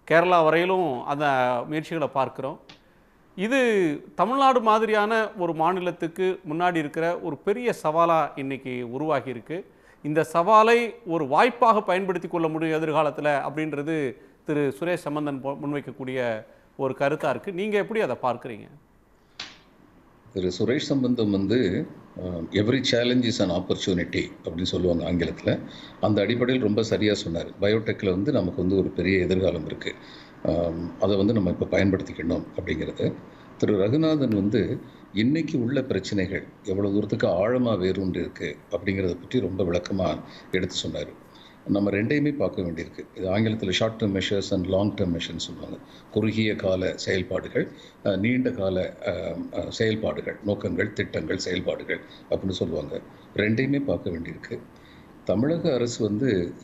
கேரளா வரையிலும் அந்த முயற்சிகளை பார்க்குறோம். இது தமிழ்நாடு மாதிரியான ஒரு மாநிலத்துக்கு முன்னாடி இருக்கிற ஒரு பெரிய சவாலாக இன்றைக்கி உருவாகி இருக்கு. இந்த சவாலை ஒரு வாய்ப்பாக பயன்படுத்தி கொள்ள முடியும் எதிர்காலத்தில் அப்படின்றது திரு சுரேஷ் சம்பந்தன் முன்வைக்கக்கூடிய ஒரு கருத்தாக இருக்குது. நீங்கள் எப்படி அதை பார்க்குறீங்க? திரு சுரேஷ் சம்பந்தம் every challenge is an opportunity அப்படின்னு சொல்லுவாங்க ஆங்கிலத்தில். அந்த அடிப்படையில் ரொம்ப சரியாக சொன்னார். பயோடெக்கில் நமக்கு ஒரு பெரிய எதிர்காலம் இருக்குது, அதை நம்ம இப்போ பயன்படுத்திக்கணும் அப்படிங்கிறது. திரு ரகுநாதன் இன்னைக்கு உள்ள பிரச்சனைகள் எவ்வளோ தூரத்துக்கு ஆழமாக வேரூன்றி இருக்குது அப்படிங்கிறத பற்றி ரொம்ப விளக்கமாக எடுத்து சொன்னார். நம்ம ரெண்டையுமே பார்க்க வேண்டியிருக்கு. இது ஆங்கிலத்தில் short term measures and long term measures சொல்லுவாங்க. குறுகிய கால செயல்பாடுகள், நீண்ட கால செயல்பாடுகள், நோக்கங்கள், திட்டங்கள், செயல்பாடுகள் அப்படின்னு சொல்லுவாங்க. ரெண்டையுமே பார்க்க வேண்டியிருக்கு. தமிழக அரசு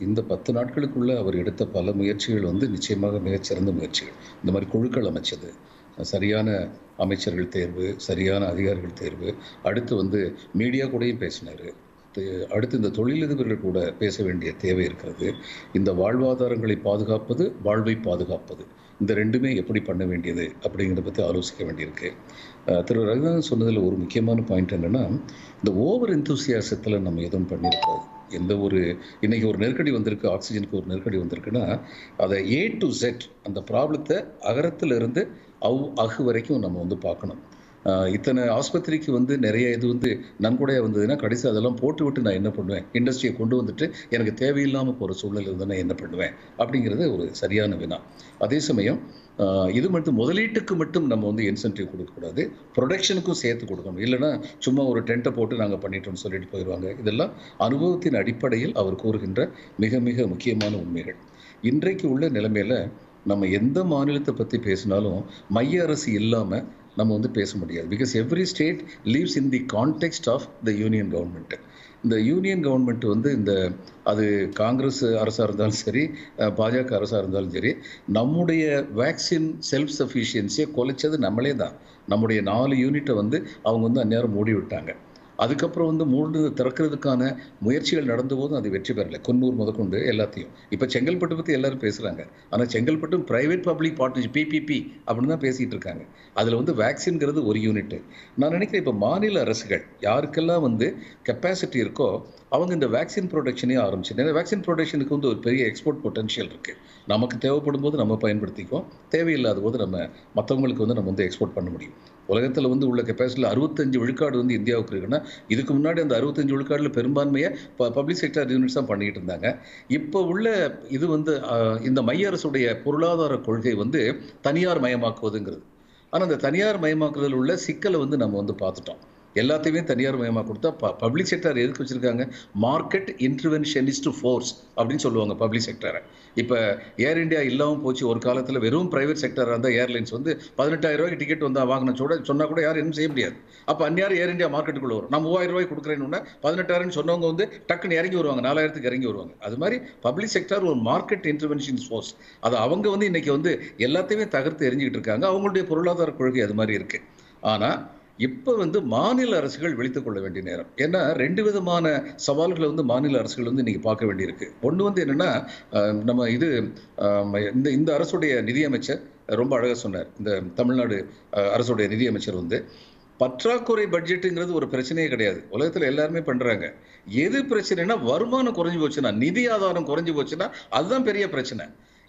இந்த 10 நாட்களுக்குள்ளே அவர் எடுத்த பல முயற்சிகள் நிச்சயமாக மிகச்சிறந்த முயற்சிகள். இந்த மாதிரி குழுக்கள் அமைச்சது, சரியான அமைச்சர்கள் தேர்வு, சரியான அதிகாரிகள் தேர்வு, அடுத்து மீடியா கூடயும் பேசினார். அடுத்து இந்த தொழிலதிபர்கள் கூட பேச வேண்டிய தேவை இருக்கிறது. இந்த வாழ்வாதாரங்களை பாதுகாப்பது, வாழ்வை பாதுகாப்பது, இந்த ரெண்டுமே எப்படி பண்ண வேண்டியது அப்படிங்கிறத பற்றி ஆலோசிக்க வேண்டியிருக்கு. திரு ரகுநாதன் சொன்னதில் ஒரு முக்கியமான பாயிண்ட் என்னென்னா, இந்த ஓவர் எந்தூசியாசத்தில் நம்ம எதுவும் பண்ணியிருக்கோம். இன்னைக்கு ஒரு நெருக்கடி வந்திருக்கு, ஆக்சிஜனுக்கு ஒரு நெருக்கடி வந்திருக்குன்னா அதை A to Z அந்த ப்ராப்ளத்தை அகரத்திலிருந்து அகு வரைக்கும் நம்ம பார்க்கணும். இத்தனை ஆஸ்பத்திரிக்கு நிறைய இது நன்கொடையாக வந்ததுன்னா கடைசி அதெல்லாம் போட்டு விட்டு நான் என்ன பண்ணுவேன், இண்டஸ்ட்ரியை கொண்டு வந்துட்டு எனக்கு தேவையில்லாமல் போகிற சூழ்நிலை நான் என்ன பண்ணுவேன் அப்படிங்கிறது ஒரு சரியான வினா. அதே சமயம் இது முதலீட்டுக்கு மட்டும் நம்ம இன்சென்டிவ் கொடுக்கக்கூடாது, ப்ரொடக்ஷனுக்கும் சேர்த்து கொடுக்கணும். இல்லைன்னா சும்மா ஒரு டென்ட்டை போட்டு நாங்கள் பண்ணிட்டோம்னு சொல்லிட்டு போயிடுவாங்க. இதெல்லாம் அனுபவத்தின் அடிப்படையில் அவர் கூறுகின்ற மிக மிக முக்கியமான உண்மைகள். இன்றைக்கு உள்ள நிலைமையில் நம்ம எந்த மாநிலத்தை பற்றி பேசினாலும் மைய அரசு இல்லாமல் நம்ம பேச முடியாது. Because every state lives in the context of the union government. இந்த யூனியன் கவர்மெண்ட் அது காங்கிரஸ் அரசாக இருந்தாலும் சரி, பாஜக அரசாக இருந்தாலும் சரி, நம்முடைய வேக்சின் செல்ஃப் சஃபிஷியன்சியை குலைச்சது நம்மளே தான். நம்முடைய 4 யூனிட்டை அவங்க அந்நேரம் மூடி விட்டாங்க. அதுக்கப்புறம் மூடு திறக்கிறதுக்கான முயற்சிகள் நடந்தபோதும் அது வெற்றி பெறலை. குன்னூர் முதற்கொண்டு எல்லாத்தையும். இப்போ செங்கல்பட்டு பற்றி எல்லாரும் பேசுகிறாங்க. ஆனால் செங்கல்பட்டும் ப்ரைவேட் பப்ளிக் பார்ட்னர்ஷிப் PPP அப்படின்னு தான் பேசிகிட்டு இருக்காங்க. அதில் வேக்சின்கிறது ஒரு யூனிட்டு. நான் நினைக்கிறேன் இப்போ மாநில அரசுகள் யாருக்கெல்லாம் கெப்பாசிட்டி இருக்கோ அவங்க இந்த வேக்சின் ப்ரொடக்ஷனே ஆரம்பிச்சு. ஏன்னா வேக்சின் ப்ரொடக்ஷனுக்கு ஒரு பெரிய எக்ஸ்போர்ட் பொட்டன்ஷியல் இருக்குது. நமக்கு தேவைப்படும் போது நம்ம பயன்படுத்திக்குவோம், தேவையில்லாத போது நம்ம மற்றவங்களுக்கு நம்ம எக்ஸ்போர்ட் பண்ண முடியும். உலகத்தில் உள்ள கெப்பாசிட்டியில் 65 விழுக்காடு இந்தியாவுக்கு இருக்குன்னா, இதுக்கு முன்னாடி அந்த 65 விழுக்காடில் பெரும்பான்மையை பப்ளிக் செக்டர் யூனிட்ஸ் தான் பண்ணிக்கிட்டு இருந்தாங்க. இப்போ உள்ள இது இந்த மைய அரசுடைய பொருளாதார கொள்கை தனியார் மயமாக்குவதுங்கிறது. ஆனால் அந்த தனியார் மயமாக்குவதில் உள்ள சிக்கலை நம்ம பார்த்துட்டோம். எல்லாத்தையுமே தனியார் மயமாக கொடுத்தா பப்ளிக் செக்டர் எதுக்கு வச்சுருக்காங்க? மார்க்கெட் இன்டர்வென்ஷனிஸ்ட் ஃபோர்ஸ் அப்படின்னு சொல்லுவாங்க பப்ளிக் செக்டரை. இப்போ ஏர் இந்தியா இல்லாமல் போச்சு. ஒரு காலத்தில் வெறும் பிரைவேட் செக்டராக இருந்தால் ஏர்லைன்ஸ் 18,000 ரூபாய்க்கு டிக்கெட் வாங்கின சொன்னால் கூட யாரும் என்ன செய்ய முடியாது. அப்போ அந்நேரம் ஏர் இந்தியா மார்க்கெட்டுக்குள்ளே வரும். நான் 3000 ரூபாய்க்கு கொடுக்குறேன்னு 18,000 சொன்னவங்க டக்குன்னு இறங்கி வருவாங்க, 4000க்கு இறங்கி வருவாங்க. அது மாதிரி பப்ளிக் செக்டர் ஒரு மார்க்கெட் இன்டர்வென்ஷன் ஃபோர்ஸ். அதை அவங்க இன்னைக்கு எல்லாத்தையுமே தகர்த்து எரிஞ்சுக்கிட்டு இருக்காங்க. அவங்களுடைய பொருளாதார கொள்கை அது மாதிரி இருக்குது. ஆனால் இப்போ மாநில அரசுகள் விழித்துக் கொள்ள வேண்டிய நேரம். ஏன்னா 2 விதமான சவால்களை மாநில அரசுகள் இன்னைக்கு பார்க்க வேண்டியிருக்கு. ஒன்று என்னன்னா, நம்ம இந்த அரசுடைய நிதியமைச்சர் ரொம்ப அழகாக சொன்னார். இந்த தமிழ்நாடு அரசுடைய நிதியமைச்சர் பற்றாக்குறை பட்ஜெட்டுங்கிறது ஒரு பிரச்சனையே கிடையாது. உலகத்தில் எல்லாருமே பண்றாங்க. எது பிரச்சனைனா வருமானம் குறைஞ்சு போச்சுன்னா, நிதி ஆதாரம் குறைஞ்சு போச்சுன்னா அதுதான் பெரிய பிரச்சனை.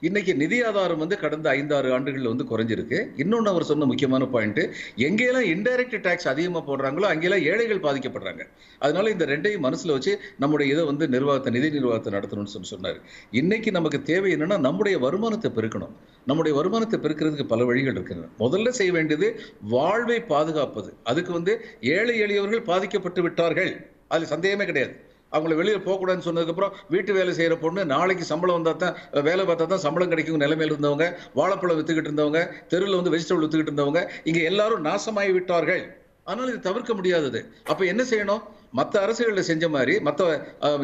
இன்னைக்கு நிதி ஆதாரம் கடந்த 5-6 ஆண்டுகளில் குறைஞ்சிருக்கு. இன்னொன்று அவர் சொன்ன முக்கியமான பாயிண்ட், எங்கெல்லாம் இன்டைரக்ட் டாக்ஸ் அதிகமாக போடுறாங்களோ அங்கெல்லாம் ஏழைகள் பாதிக்கப்படுறாங்க. அதனால இந்த ரெண்டையும் மனசில் வச்சு நம்முடைய இதை நிதி நிர்வாகத்தை நடத்தணும்னு சொன்னார். இன்னைக்கு நமக்கு தேவை என்னன்னா, நம்முடைய வருமானத்தை பெருக்கணும். நம்முடைய வருமானத்தை பெருக்கிறதுக்கு பல வழிகள் இருக்கின்றன. முதல்ல செய்ய வேண்டியது வாழ்வை பாதுகாப்பது. அதுக்கு ஏழை எளியவர்கள் பாதிக்கப்பட்டு விட்டார்கள், அதில் சந்தேகமே கிடையாது. அவங்கள வெளியில் போகக்கூடாதுன்னு சொன்னதுக்கப்புறம் வீட்டு வேலை செய்கிற பொண்ணு நாளைக்கு சம்பளம் வந்தால் தான், வேலை பார்த்தா தான் சம்பளம் கிடைக்கும் நிலைமையில் இருந்தவங்க, வாழைப்பழம் விற்றுக்கிட்டு இருந்தவங்க, தெருவில் வெஜிடபிள் விற்றுக்கிட்டு இருந்தவங்க, இங்கே எல்லாரும் நாசமாகி விட்டார்கள். ஆனால் இது தவிர்க்க முடியாதது. அப்போ என்ன செய்யணும்? மற்ற அரசுகளில் செஞ்ச மாதிரி, மற்ற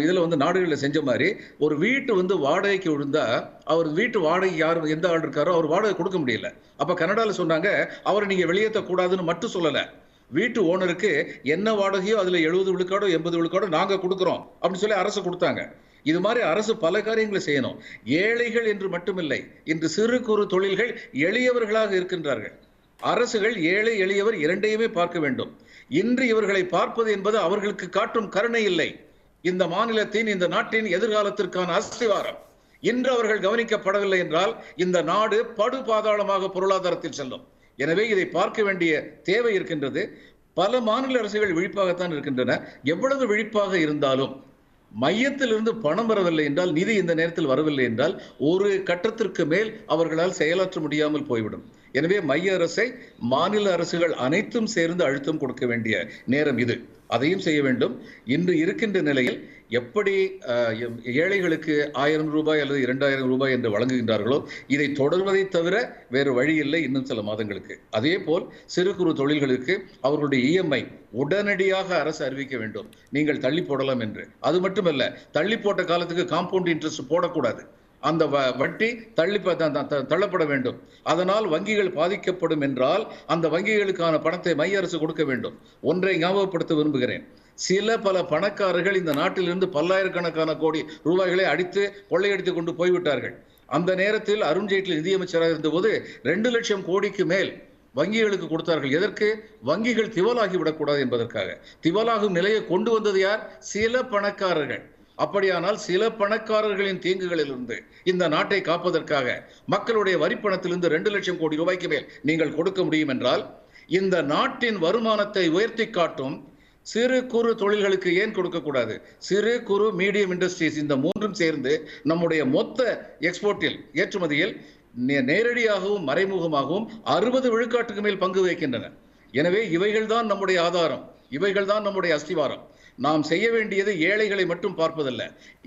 இதில் வந்து நாடுகளில் செஞ்ச மாதிரி ஒரு வீட்டு வந்து வாடகைக்கு விழுந்தா அவர் வீட்டு வாடகை யாரும் எந்த ஆள் இருக்காரோ அவர் வாடகை கொடுக்க முடியல. அப்போ கனடாவில் சொன்னாங்க அவரை நீங்கள் வெளியேற்றக்கூடாதுன்னு மட்டும் சொல்லலை, வீட்டு ஓனருக்கு என்ன வாடகையோ அதில் 70 விழுக்காடோ 80 விழுக்காடோ நாங்கள் கொடுக்குறோம் அப்படின்னு சொல்லி அரசு கொடுத்தாங்க. இது மாதிரி அரசு பல காரியங்களை செய்யணும். ஏழைகள் என்று மட்டுமில்லை, இன்று சிறு குறு தொழில்கள் எளியவர்களாக இருக்கின்றார்கள். அரசுகள் ஏழை எளியவர் இரண்டையுமே பார்க்க வேண்டும். இன்று இவர்களை பார்ப்பது என்பது அவர்களுக்கு காட்டும் கருணை இல்லை. இந்த மாநிலத்தின், இந்த நாட்டின் எதிர்காலத்திற்கான அஸ்திவாரம் இன்று அவர்கள் கவனிக்கப்படவில்லை என்றால் இந்த நாடு படு பாதாளமாக பொருளாதாரத்தில் செல்லும். எனவே இதை பார்க்க வேண்டிய தேவை இருக்கின்றது. பல மாநில அரசுகள் விழிப்பாகத்தான் இருக்கின்றன. எவ்வளவு விழிப்பாக இருந்தாலும் மையத்திலிருந்து பணம் வரவில்லை என்றால், நிதி இந்த நேரத்தில் வரவில்லை என்றால் ஒரு கட்டத்திற்கு மேல் அவர்களால் செயலாற்ற முடியாமல் போய்விடும். எனவே மைய அரசை மாநில அரசுகள் அனைத்தும் சேர்ந்து அழுத்தம் கொடுக்க வேண்டிய நேரம் இது. அதையும் செய்ய வேண்டும். இன்று இருக்கின்ற நிலையில் எப்படி ஏழைகளுக்கு 1000 ரூபாய் அல்லது 2000 ரூபாய் என்று வழங்குகின்றார்களோ இதை தொடர்வதை தவிர வேறு வழி இல்லை இன்னும் சில மாதங்களுக்கு. அதே போல் சிறு குறு தொழில்களுக்கு அவர்களுடைய இஎம்ஐ உடனடியாக அரசு அறிவிக்க வேண்டும், நீங்கள் தள்ளி போடலாம் என்று. அது மட்டுமல்ல, தள்ளி போட்ட காலத்துக்கு காம்பவுண்ட் இன்ட்ரெஸ்ட் போடக்கூடாது. அந்த வட்டி தள்ளப்பட வேண்டும். அதனால் வங்கிகள் பாதிக்கப்படும் என்றால் அந்த வங்கிகளுக்கான பணத்தை மைய அரசு கொடுக்க வேண்டும். ஒன்றை ஞாபகப்படுத்த விரும்புகிறேன். பல பணக்காரர்கள் இந்த நாட்டிலிருந்து பல்லாயிரக்கணக்கான கோடி ரூபாய்களை அடித்து கொள்ளையடித்துக் கொண்டு போய்விட்டார்கள். அந்த நேரத்தில் அருண்ஜேட்லி நிதியமைச்சராக இருந்தபோது 2 லட்சம் கோடிக்கு மேல் வங்கிகளுக்கு கொடுத்தார்கள். எதற்கு? வங்கிகள் திவாலாகி விடக்கூடாது என்பதற்காக. திவாலாகும் நிலையை கொண்டு வந்தது யார்? சில பணக்காரர்கள். அப்படியானால் சில பணக்காரர்களின் தீங்குகளிலிருந்து இந்த நாட்டை காப்பதற்காக மக்களுடைய வரிப்பணத்திலிருந்து 2 லட்சம் கோடி ரூபாய்க்கு மேல் நீங்கள் கொடுக்க முடியும் என்றால் இந்த நாட்டின் வருமானத்தை உயர்த்தி காட்டும் சிறு குறு தொழில்களுக்கு ஏன் கொடுக்கக்கூடாது? சிறு குறு மீடியம் இண்டஸ்ட்ரீஸ் இந்த மூன்றும் சேர்ந்து நம்முடைய மொத்த எக்ஸ்போர்ட்டில், ஏற்றுமதியில் நேரடியாகவும் மறைமுகமாகவும் 60 விழுக்காட்டுக்கு மேல் பங்கு வகிக்கின்றன. எனவே இவைகள்தான் நம்முடைய ஆதாரம், இவைகள்தான் நம்முடைய அஸ்திவாரம். நாம் செய்ய வேண்டியது ஏழைகளை மட்டும் பார்ப்பதல்ல,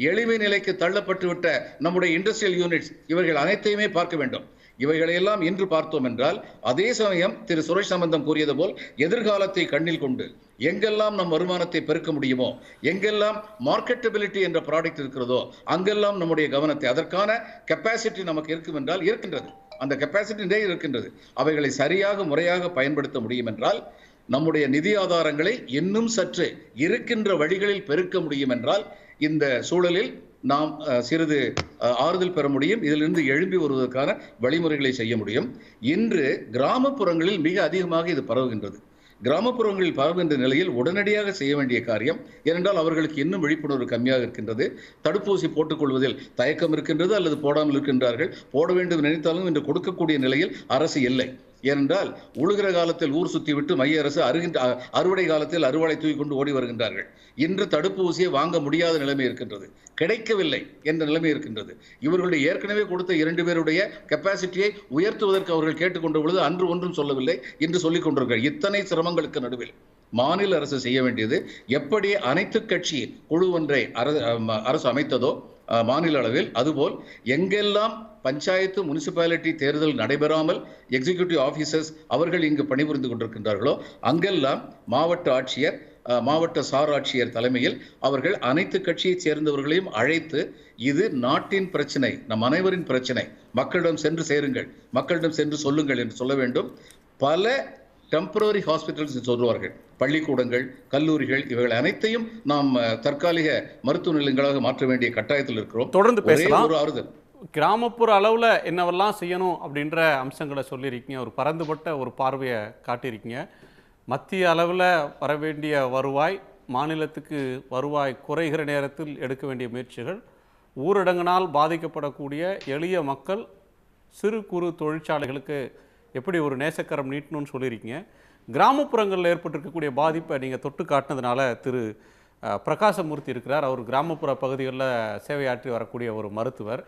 எளிமை நிலைக்கு தள்ளப்பட்டுவிட்ட நம்முடைய இண்டஸ்ட்ரியல் யூனிட்ஸ் இவர்கள் அனைத்தையுமே பார்க்க வேண்டும். இவைகளையெல்லாம் இன்று பார்த்தோம் என்றால், அதே சமயம் திரு சுரேஷ் சம்பந்தம் கூறியது போல் எதிர்காலத்தை கண்ணில் கொண்டு எங்கெல்லாம் நம் வருமானத்தை பெருக்க முடியுமோ, எங்கெல்லாம் மார்க்கெட்டபிலிட்டி என்ற ப்ராடக்ட் இருக்கிறதோ அங்கெல்லாம் நம்முடைய கவனத்தை, அதற்கான கெப்பாசிட்டி நமக்கு இருக்கும் என்றால் இருக்கின்றது, அந்த கெப்பாசிட்டி இருக்கின்றது. அவைகளை சரியாக முறையாக பயன்படுத்த முடியும் என்றால் நம்முடைய நிதி ஆதாரங்களை இன்னும் சற்று இருக்கின்ற வழிகளில் பெருக்க முடியும் என்றால் இந்த சூழலில் நாம் சிறிது ஆறுதல் பெற முடியும். இதிலிருந்து எழும்பி வருவதற்கான வழிமுறைகளை செய்ய முடியும். இன்று கிராமப்புறங்களில் மிக அதிகமாக இது பரவுகின்றது. கிராமப்புறங்களில் பரவுகின்ற நிலையில் உடனடியாக செய்ய வேண்டிய காரியம், ஏனென்றால் அவர்களுக்கு இன்னும் விழிப்புணர்வு கம்மியாக இருக்கின்றது. தடுப்பூசி போட்டுக்கொள்வதில் தயக்கம் இருக்கின்றது அல்லது போடாமல் இருக்கின்றார்கள். போட வேண்டும் நினைத்தாலும் இன்று கொடுக்கக்கூடிய நிலையில் அரசு இல்லை. ஏனென்றால் உழுகிற காலத்தில் ஊர் சுத்தி விட்டு மைய அரசு அறுவடை காலத்தில் அறுவடை தூக்கி கொண்டு ஓடி வருகின்றார்கள். இன்று தடுப்பூசியை வாங்க முடியாத நிலைமை இருக்கின்றது, கிடைக்கவில்லை என்ற நிலைமை இருக்கின்றது. இவர்களுடைய ஏற்கனவே கொடுத்த 2 பேருடைய கெப்பாசிட்டியை உயர்த்துவதற்கு அவர்கள் கேட்டுக்கொண்ட பொழுது அன்று ஒன்றும் சொல்லவில்லை, இன்று சொல்லிக் கொண்டிருக்கிறார். இத்தனை சிரமங்களுக்கு நடுவில் மாநில அரசு செய்ய வேண்டியது, எப்படி அனைத்து கட்சி குழு ஒன்றை அரசு அமைத்ததோ மாநில அளவில், அதுபோல் எங்கெல்லாம் பஞ்சாயத்து முனிசிபாலிட்டி தேர்தல் நடைபெறாமல் எக்ஸிகியூட்டிவ் ஆபீசர்ஸ் அவர்கள் இங்கு பணிபுரிந்து கொண்டிருக்கின்றார்களோ அங்கெல்லாம் மாவட்ட ஆட்சியர், மாவட்ட சார் ஆட்சியர் தலைமையில் அவர்கள் அனைத்து கட்சியைச் சேர்ந்தவர்களையும் அழைத்து, இது நாட்டின் பிரச்சனை, நம் அனைவரின் பிரச்சனை, மக்களிடம் சென்று சேருங்கள், மக்களிடம் சென்று சொல்லுங்கள் என்று சொல்ல வேண்டும். பல டெம்பரரி ஹாஸ்பிட்டல்ஸ் சொல்வார்கள், பள்ளிக்கூடங்கள், கல்லூரிகள், இவைகள் அனைத்தையும் நாம் தற்காலிக மருத்துவ நிலையங்களாக மாற்ற வேண்டிய கட்டாயத்தில் இருக்கிறோம். தொடர்ந்து பேசலாம். ஒரு ஆறுதல், கிராமப்புற அளவில் என்னவெல்லாம் செய்யணும் அப்படின்ற அம்சங்களை சொல்லியிருக்கீங்க, ஒரு பரந்துபட்ட ஒரு பார்வையை காட்டியிருக்கீங்க. மத்திய அளவில் வர வேண்டிய வருவாய், மாநிலத்துக்கு வருவாய் குறைகிற நேரத்தில் எடுக்க வேண்டிய முயற்சிகள், ஊரடங்கினால் பாதிக்கப்படக்கூடிய எளிய மக்கள், சிறு குறு தொழிற்சாலைகளுக்கு எப்படி ஒரு நேசக்கரம் நீட்டணும்னு சொல்லியிருக்கீங்க. கிராமப்புறங்களில் ஏற்பட்டிருக்கக்கூடிய பாதிப்பை நீங்கள் தொட்டு காட்டினதுனால திரு பிரகாசமூர்த்தி இருக்கிறார். அவர் கிராமப்புற பகுதிகளில் சேவையாற்றி வரக்கூடிய ஒரு மருத்துவர்.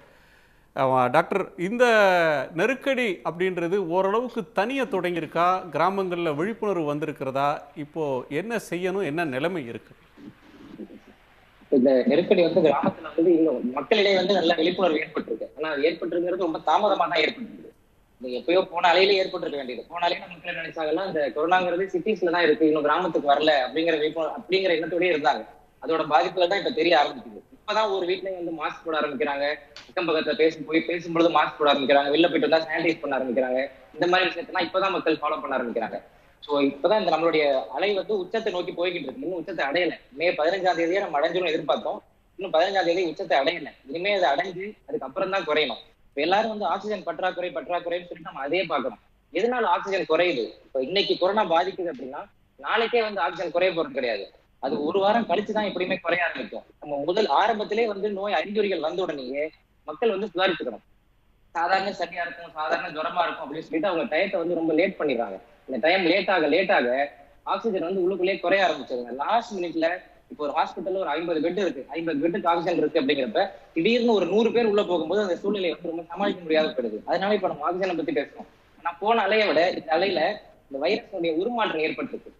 டாக்டர், இந்த நெருக்கடி அப்படின்றது ஓரளவுக்கு தனியாக தொடங்கியிருக்கா? கிராமங்களில் விழிப்புணர்வு வந்திருக்கிறதா? இப்போ என்ன செய்யணும், என்ன நிலைமை இருக்கு? இந்த நெருக்கடி கிராமத்துல இன்னும் மக்களிடையே நல்ல விழிப்புணர்வு ஏற்பட்டிருக்கு. ஆனா அது ஏற்பட்டிருக்கிறது ரொம்ப தாமதமா தான் ஏற்பட்டிருக்கு. இந்த எப்பயோ போன அலையில ஏற்பட்டிருக்க வேண்டியது. போன அலையில மக்கள் நினைச்சாங்கன்னா இந்த கொரோனாங்கிறது சிட்டிஸ்ல தான் இருக்கு, இன்னும் கிராமத்துக்கு வரல அப்படிங்கிற எண்ணத்தோடய இருந்தாங்க. அதோட பாதிப்புல தான் இப்ப தெரிய ஆரம்பிக்குது. இப்பதான் ஒரு வீட்லயும் வந்து மாஸ்க் போட ஆரம்பிக்கிறாங்க, அக்கம் பக்கத்துல பேசும்பொழுது மாஸ்க் போட ஆரம்பிக்கிறாங்க, வெளில போயிட்டு வந்தா சானிடைஸ் பண்ண ஆரம்பிக்கிறாங்க. இந்த மாதிரி விஷயத்தான் இப்பதான் மக்கள் ஃபாலோ பண்ண ஆரம்பிக்கிறாங்க. சோ இப்பதான் இந்த நம்மளுடைய அலை வந்து உச்சத்தை நோக்கி போய்கிட்டு இருக்கு. இன்னும் உச்சத்தை அடையல. மே 15ஆம் தேதியே நம்ம அடைஞ்சிடும் எதிர்பார்த்தோம். இன்னும் 15ஆம் தேதி உச்சத்தை அடையல. இனிமே அதை அடைஞ்சு அதுக்கப்புறம் தான் குறையணும். இப்ப எல்லாரும் வந்து ஆக்சிஜன் பற்றாக்குறைன்னு சொல்லிட்டு நம்ம அதே பார்க்கணும். எதனால ஆக்சிஜன் குறையுது? இப்ப இன்னைக்கு கொரோனா பாதிக்குது அப்படின்னா நாளைக்கே வந்து ஆக்சிஜன் குறைய போறது கிடையாது. அது ஒரு வாரம் கழிச்சுதான் எப்படியுமே குறைய ஆரம்பிக்கும். நம்ம ஆரம்பத்திலே வந்து நோய் அறிகுறிகள் வந்த உடனேயே மக்கள் வந்து சுதாரிச்சுக்கணும். சாதாரண சளியா இருக்கும், சாதாரண ஜுரமா இருக்கும் அப்படின்னு சொல்லிட்டு அவங்க டயத்தை வந்து ரொம்ப லேட் பண்ணிடுறாங்க. இந்த டைம் லேட் ஆக ஆக்சிஜன் வந்து உள்ளுக்குள்ளேயே குறைய ஆரம்பிச்சிருங்க. லாஸ்ட் மினிட்ல இப்போ ஒரு ஹாஸ்பிட்டல்ல ஒரு 50 பெட் இருக்கு, 50 பெட்டுக்கு ஆக்சிஜன் இருக்கு அப்படிங்கிறப்ப திடீர்னு ஒரு 100 பேர் உள்ள போகும்போது அந்த சூழ்நிலை வந்து ரொம்ப சமாளிக்க முடியாத போயிடுது. அதனால இப்ப நம்ம ஆக்சிஜனை பத்தி பேசுறோம். ஆனா போன அலையை விட இந்த அலையில இந்த வைரஸுடைய உருமாற்றம் ஏற்பட்டிருக்கு.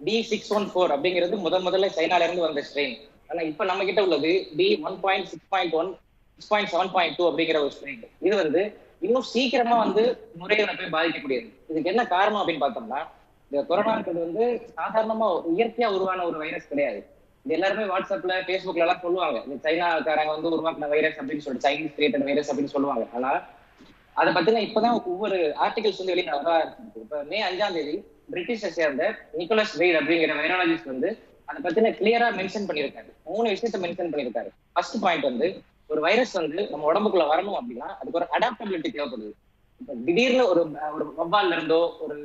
D614 அப்படிங்கிறது முதல்ல சைனால இருந்து வந்த ஸ்ட்ரெயின். ஆனா இப்ப நம்ம கிட்ட உள்ளது D1.6.1 6.7.2 அப்படிங்கிற ஒரு ஸ்ட்ரெயின். இது வந்து இன்னும் சீக்கிரமா வந்து நுரையீரலை போய் பாதிக்கக்கூடியது. இதுக்கு என்ன காரணம் அப்படின்னு பார்த்தோம்னா, இந்த கொரோனான்றது வந்து சாதாரணமா இயற்கையா உருவான ஒரு வைரஸ் கிடையாது. இது எல்லாருமே வாட்ஸ்அப்ல பேஸ்புக்ல எல்லாம் சொல்லுவாங்க, இந்த சைனாக்காரங்க வந்து உருவாக்கின வைரஸ் அப்படின்னு சொல்லிட்டு, சைனீஸ் கிரியேட்டட் வைரஸ் அப்படின்னு சொல்லுவாங்க. ஆனா அதை பத்தின இப்பதான் ஒவ்வொரு ஆர்டிகல்ஸ் வந்து வெளியே வர இருக்கு. இப்ப மே 5ஆம் தேதி பிரிட்டிஷை சேர்ந்த நிக்கோலஸ் வெய்ட் அப்படிங்கிற வைராலஜிஸ்ட் வந்து அதை பத்தின கிளியரா மென்ஷன் பண்ணியிருக்காரு. 3 விஷயத்த மென்ஷன் பண்ணியிருக்காரு. ஃபர்ஸ்ட் பாயிண்ட் வந்து ஒரு வைரஸ் வந்து நம்ம உடம்புக்குள்ள வரணும் அப்படின்னா அதுக்கு ஒரு அடாப்டபிலிட்டி தேவைப்படுது. இப்ப திடீர்னு ஒரு வவ்வால்ல இருந்தோ ஒரு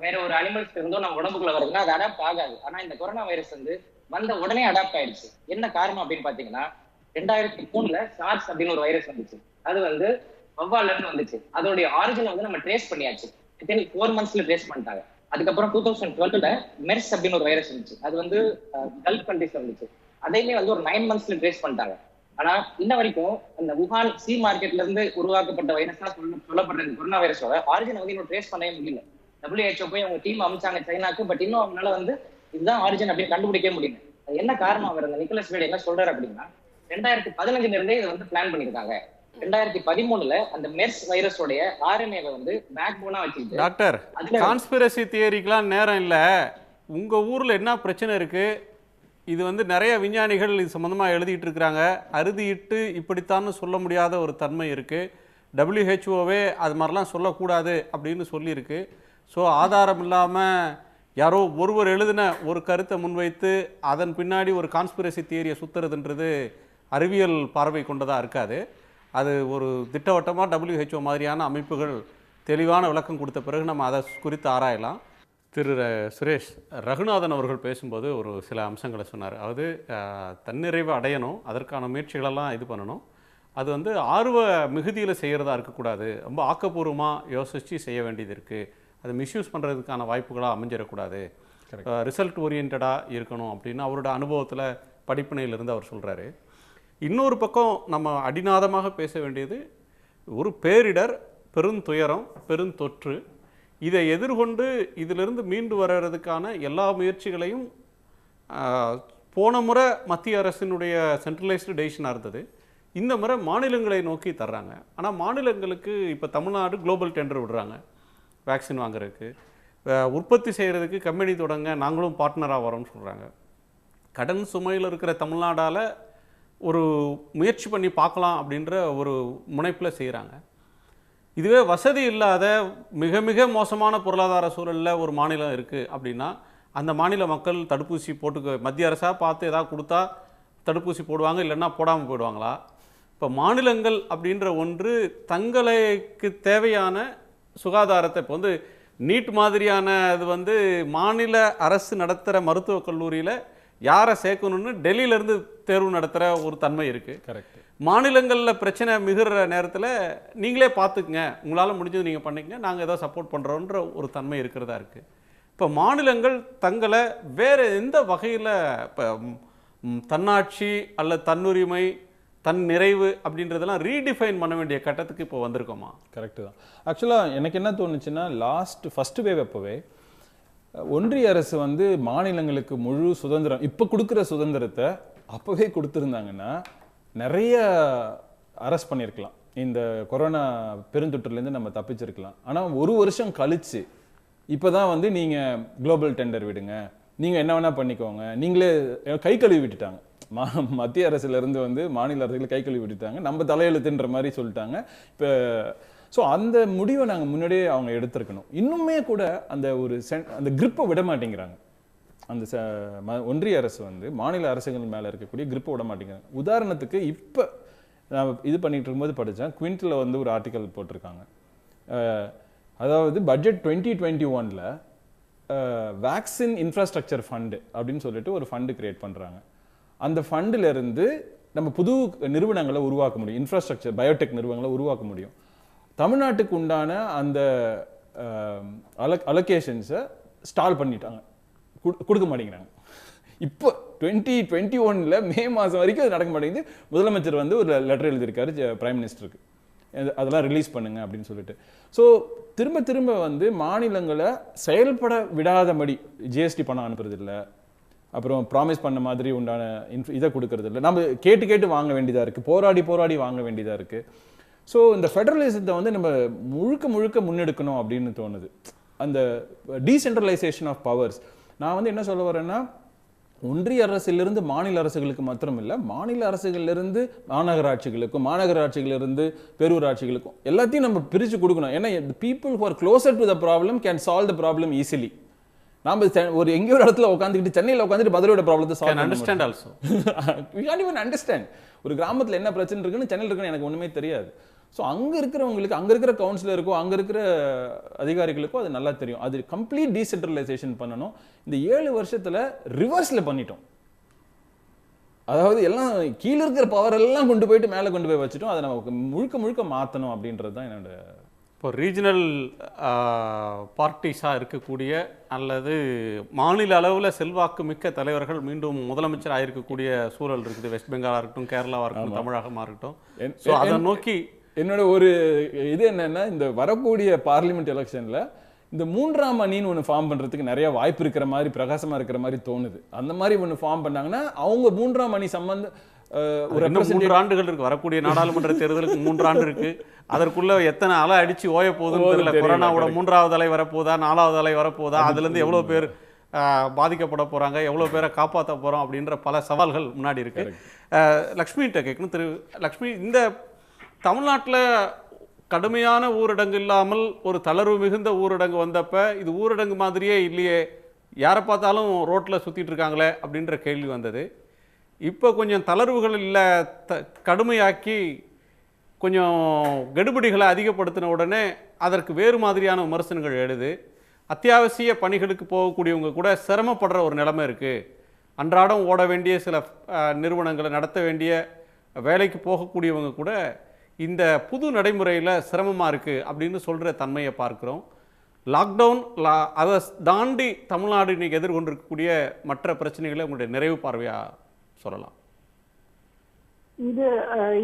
வேற ஒரு அனிமல்ஸ்ல இருந்தோ நம்ம உடம்புக்குள்ள வருதுன்னா அது அடாப்ட் ஆகாது. ஆனா இந்த கொரோனா வைரஸ் வந்து வந்த உடனே அடாப்ட் ஆயிடுச்சு. என்ன காரணம் அப்படின்னு பாத்தீங்கன்னா, 2003ல சார்ஸ் அப்படின்னு ஒரு வைரஸ் வந்துச்சு. அது வந்து வவ்வால்ல இருந்து வந்துச்சு. அதோடைய ஆரிஜினை வந்து நம்ம ட்ரேஸ் பண்ணியாச்சு. 4 monthsல ட்ரேஸ் பண்ணிட்டாங்க. அதுக்கப்புறம் 2012ல மெர்ஸ் அப்படின்னு ஒரு வைரஸ் இருந்துச்சு. அது வந்து கல்ஃப் கண்ட்ரீஸ்ல இருந்துச்சு. அதையுமே வந்து ஒரு 9 monthsல ட்ரேஸ் பண்ணிட்டாங்க. ஆனா இன்ன வரைக்கும் அந்த வுஹான் சி மார்க்கெட்ல இருந்து உருவாக்கப்பட்ட வைரஸ் தான் சொல்லப்படுற இந்த கொரோனா வைரஸோட ஆரிஜினை வந்து இன்னும் ட்ரேஸ் பண்ணவே முடியல. WHO போய் அவங்க டீம் அமைச்சாங்க சைனாக்கு. பட் இன்னும் அவங்களால வந்து இதுதான் ஆரிஜின் அப்படின்னு கண்டுபிடிக்க முடியல. அது என்ன காரணம்? அவர் அந்த நிக்கோலஸ் வெய்ட் என்ன சொல்றாரு அப்படின்னா, 2015ல இருந்தே இதை வந்து பிளான் பண்ணிருக்காங்க. 2013ல அந்த மெர்ஸ் வைரஸோடைய RNA-வை வந்து பேக் போனா வச்சுக்கிட்டு. டாக்டர், கான்ஸ்பிரசி தியரிக்கெல்லாம் நேரம் இல்லை. உங்க ஊர்ல என்ன பிரச்சனை இருக்கு? இது வந்து நிறைய விஞ்ஞானிகள் இது சம்பந்தமாக எழுதிட்டு இருக்கிறாங்க. அறுதியிட்டு இப்படித்தான்னு சொல்ல முடியாத ஒரு தன்மை இருக்குது. WHO-வே அது மாதிரிலாம் சொல்லக்கூடாது அப்படின்னு சொல்லியிருக்கு. ஸோ ஆதாரம் இல்லாமல் யாரோ ஒருவர் எழுதின ஒரு கருத்தை முன்வைத்து அதன் பின்னாடி ஒரு கான்ஸ்பிரசி தியரியை சுற்றுறதுன்றது அறிவியல் பார்வை கொண்டதாக இருக்காது. அது ஒரு திட்டவட்டமாக WHO மாதிரியான அமைப்புகள் தெளிவான விளக்கம் கொடுத்த பிறகு நம்ம அதை குறித்து ஆராயலாம். திரு சுரேஷ், ரகுநாதன் அவர்கள் பேசும்போது ஒரு சில அம்சங்களை சொன்னார். அதாவது தன்னிறைவை அடையணும், அதற்கான முயற்சிகளெல்லாம் இது பண்ணணும். அது வந்து ஆர்வ மிகுதியில் செய்கிறதா இருக்கக்கூடாது, ரொம்ப ஆக்கப்பூர்வமாக யோசித்து செய்ய வேண்டியது இருக்குது. அதை மிஸ்யூஸ் பண்ணுறதுக்கான வாய்ப்புகளாக அமைஞ்சிடக்கூடாது, ரிசல்ட் ஓரியன்டாக இருக்கணும் அப்படின்னு அவரோட அனுபவத்தில் படிப்பினையிலிருந்து அவர் சொல்கிறாரு. இன்னொரு பக்கம் நம்ம அடிநாதமாக பேச வேண்டியது ஒரு பேரிடர், பெருந்துயரம், பெருந்தொற்று. இதை எதிர்கொண்டு இதிலிருந்து மீண்டு வர்றதுக்கான எல்லா முயற்சிகளையும் போன முறை மத்திய அரசினுடைய சென்ட்ரலைஸ்டு டெசிஷனாக இருந்தது. இந்த முறை மாநிலங்களை நோக்கி தர்றாங்க. ஆனால் மாநிலங்களுக்கு இப்போ தமிழ்நாடு குளோபல் டெண்டர் விடுறாங்க வேக்சின் வாங்குறதுக்கு. உற்பத்தி செய்கிறதுக்கு கம்பெனி தொடங்க நாங்களும் பார்ட்னராக வரோம்னு சொல்கிறாங்க. கடன் சுமையில் இருக்கிற தமிழ்நாடால் ஒரு முயற்சி பண்ணி பார்க்கலாம் அப்படின்ற ஒரு முனைப்பில் செய்கிறாங்க. இதுவே வசதி இல்லாத மிக மிக மோசமான பொருளாதார சூழலில் ஒரு மாநிலம் இருக்குது அப்படின்னா அந்த மாநில மக்கள் தடுப்பூசி போட்டுக்க மத்திய அரசாக பார்த்து ஏதாவது கொடுத்தா தடுப்பூசி போடுவாங்க, இல்லைன்னா போடாமல் போயிடுவாங்களா? இப்போ மாநிலங்கள் அப்படின்ற ஒன்று தங்களுக்கு தேவையான சுகாதாரத்தை, இப்போ வந்து நீட் மாதிரியான இது வந்து மாநில அரசு நடத்துகிற மருத்துவக் கல்லூரியில் யாரை சேர்க்கணும்னு டெல்லியிலேருந்து தேர்வு நடத்துகிற ஒரு தன்மை இருக்குது. கரெக்ட். மாநிலங்களில் பிரச்சனை மிகுற நேரத்தில் நீங்களே பார்த்துக்குங்க, உங்களால் முடிஞ்சது நீங்கள் பண்ணிக்கங்க, நாங்கள் ஏதோ சப்போர்ட் பண்ணுறோன்ற ஒரு தன்மை இருக்கிறதா இருக்குது. இப்போ மாநிலங்கள் தங்களை வேறு எந்த வகையில் இப்போ தன்னாட்சி அல்லது தன்னுரிமை, தன் நிறைவு அப்படின்றதெல்லாம் ரீடிஃபைன் பண்ண வேண்டிய கட்டத்துக்கு இப்போ வந்திருக்கோமா? கரெக்டு தான். ஆக்சுவலாக எனக்கு என்ன தோணுச்சுன்னா, ஃபஸ்ட்டு வேவ் அப்போவே ஒன்றிய அரசு வந்து மாநிலங்களுக்கு முழு சுதந்திரம், இப்போ கொடுக்குற சுதந்திரத்தை அப்போவே கொடுத்துருந்தாங்கன்னா நிறைய அரெஸ்ட் பண்ணியிருக்கலாம். இந்த கொரோனா பெருந்தொற்றுலேருந்து நம்ம தப்பிச்சிருக்கலாம். ஆனால் ஒரு வருஷம் கழிச்சு இப்போதான் வந்து நீங்கள் குளோபல் டெண்டர் விடுங்க, நீங்கள் என்ன வேணால் பண்ணிக்கோங்க, நீங்களே கை கழுவி விட்டுட்டாங்க. மத்திய அரசுலேருந்து வந்து மாநில அரசுகள் கை கழுவி விட்டுட்டாங்க, நம்ம தலையெழுத்துன்ற மாதிரி சொல்லிட்டாங்க. இப்போ ஸோ அந்த முடிவை நாங்கள் முன்னாடியே அவங்க எடுத்திருக்கணும். இன்னுமே கூட அந்த ஒரு அந்த கிரிப்பை விட மாட்டேங்கிறாங்க. அந்த ஒன்றிய அரசு வந்து மாநில அரசுகள் மேலே இருக்கக்கூடிய கிரிப்பை விட மாட்டேங்கிறாங்க. உதாரணத்துக்கு இப்போ நான் இது பண்ணிட்டு இருக்கும்போது படித்தேன், குவிண்டில் வந்து ஒரு ஆர்டிக்கல் போட்டிருக்காங்க. அதாவது பட்ஜெட் 2021 வேக்சின் இன்ஃப்ராஸ்ட்ரக்சர் ஃபண்டு அப்படின்னு சொல்லிட்டு ஒரு ஃபண்டு கிரியேட் பண்ணுறாங்க. அந்த ஃபண்டிலிருந்து நம்ம புது நிறுவனங்களை உருவாக்க முடியும், இன்ஃப்ராஸ்ட்ரக்சர் பயோடெக் நிறுவனங்களை உருவாக்க முடியும். தமிழ்நாட்டுக்கு உண்டான அந்த அலோகேஷன்ஸை ஸ்டால் பண்ணிட்டாங்க, கொடுக்க மாட்டேங்கிறாங்க. இப்போ 2021 மே மாதம் வரைக்கும் அது நடக்க மாட்டேங்குது. முதலமைச்சர் வந்து ஒரு லெட்டர் எழுதியிருக்காரு பிரைம் மினிஸ்டருக்கு, அதெல்லாம் ரிலீஸ் பண்ணுங்க அப்படின்னு சொல்லிட்டு. ஸோ திரும்ப திரும்ப வந்து மாநிலங்களை செயல்பட விடாதபடி ஜிஎஸ்டி பணம் அனுப்புறது இல்லை, அப்புறம் ப்ராமிஸ் பண்ண மாதிரி உண்டான இதை கொடுக்கறது இல்லை, நம்ம கேட்டு கேட்டு வாங்க வேண்டியதாக இருக்குது, போராடி போராடி வாங்க வேண்டியதாக இருக்குது. ஸோ இந்த ஃபெடரலிசத்தை வந்து நம்ம முழுக்க முழுக்க முன்னெடுக்கணும் அப்படின்னு தோணுது. அந்த டீசென்ட்ரலைசேஷன் ஆஃப் பவர்ஸ். நான் வந்து என்ன சொல்ல வரேன்னா, ஒன்றிய அரசிலிருந்து மாநில அரசுகளுக்கு மாத்திரம் இல்லை, மாநில அரசுகளிலிருந்து மாநகராட்சிகளுக்கும், மாநகராட்சிகளிலிருந்து பேரூராட்சிகளுக்கும் எல்லாத்தையும் நம்ம பிரித்து கொடுக்கணும். ஏன்னா people who are closer to the problem can solve the problem easily. நாம ஒரு எங்கேயோ ஒரு இடத்துல உட்காந்துக்கிட்டு சென்னையில் உட்காந்துட்டு மதுரையோட ப்ராப்ளத்தை solve understand also we can't even understand. ஒரு கிராமத்தில் என்ன பிரச்சனை இருக்குன்னு சென்னையில் இருக்குன்னு எனக்கு ஒன்றுமே தெரியாது. ஸோ அங்கே இருக்கிறவங்களுக்கு, அங்கே இருக்கிற கவுன்சிலருக்கோ அங்கே இருக்கிற அதிகாரிகளுக்கோ அது நல்லா தெரியும். அது கம்ப்ளீட் டீசென்ட்ரலைசேஷன் பண்ணணும். இந்த 7 வருஷத்தில் ரிவர்ஸில் பண்ணிட்டோம். அதாவது எல்லாம் கீழே இருக்கிற பவர் எல்லாம் கொண்டு போயிட்டு மேலே கொண்டு போய் வச்சுட்டோம். அதை நம்ம முழுக்க முழுக்க மாற்றணும் அப்படின்றது தான் என்னோட. இப்போ ரீஜனல் பார்ட்டிஸாக இருக்கக்கூடிய அல்லது மாநில அளவில் செல்வாக்கு மிக்க தலைவர்கள் மீண்டும் முதலமைச்சர் இருக்கக்கூடிய சூழல் இருக்குது. வெஸ்ட் பெங்காலாக இருக்கட்டும், கேரளாவாக இருக்கட்டும், தமிழகமாக இருக்கட்டும். ஸோ அதை நோக்கி என்னோட ஒரு இது என்னன்னா, இந்த வரக்கூடிய பார்லிமெண்ட் எலெக்ஷன்ல இந்த 3ஆம் அணின்னு ஒன்று ஃபார்ம் பண்றதுக்கு நிறைய வாய்ப்பு இருக்கிற மாதிரி, பிரகாசமா இருக்கிற மாதிரி தோணுது. அந்த மாதிரி ஒன்று ஃபார்ம் பண்ணாங்கன்னா அவங்க 3ஆம் அணி சம்பந்த ஒரு 3 ஆண்டுகள் இருக்கு. வரக்கூடிய நாடாளுமன்ற தேர்தலுக்கு 3 ஆண்டு இருக்கு. அதற்குள்ள எத்தனை அலை அடிச்சு ஓய போகுதுன்னு தெரியல. கொரோனாவோட 3ஆவது அலை வரப்போதா, 4ஆவது அலை வரப்போதா, அதுல இருந்து எவ்வளவு பேர் பாதிக்கப்பட போறாங்க, எவ்வளவு பேரை காப்பாற்ற போறோம் அப்படின்ற பல சவால்கள் முன்னாடி இருக்கு. லக்ஷ்மிகிட்ட கேட்கணும். திரு லக்ஷ்மி, இந்த தமிழ்நாட்டில் கடுமையான ஊரடங்கு இல்லாமல் ஒரு தளர்வு மிகுந்த ஊரடங்கு வந்தப்ப இது ஊரடங்கு மாதிரியே இல்லையே, யாரை பார்த்தாலும் ரோட்டில் சுற்றிட்டு இருக்காங்களே அப்படின்ற கேள்வி வந்தது. இப்போ கொஞ்சம் தளர்வுகள் இல்லை கடுமையாக்கி கொஞ்சம் கெடுபிடிகளை அதிகப்படுத்தின உடனே அதற்கு வேறு மாதிரியான விமர்சனங்கள் எழுது. அத்தியாவசிய பணிகளுக்கு போகக்கூடியவங்க கூட சிரமப்படுற ஒரு நிலைமை இருக்குது. அன்றாடம் ஓட வேண்டிய சில நிறுவனங்களை நடத்த வேண்டிய வேலைக்கு போகக்கூடியவங்க கூட இந்த புது நடைமுறையில் சிரமமாக இருக்குது அப்படின்னு சொல்கிற தன்மையை பார்க்குறோம். லாக்டவுன் அதை தாண்டி தமிழ்நாடு இன்றைக்கி எதிர்கொண்டிருக்கக்கூடிய மற்ற பிரச்சனைகளை உங்களுடைய நிறைவு பார்வையாக சொல்லலாம். இது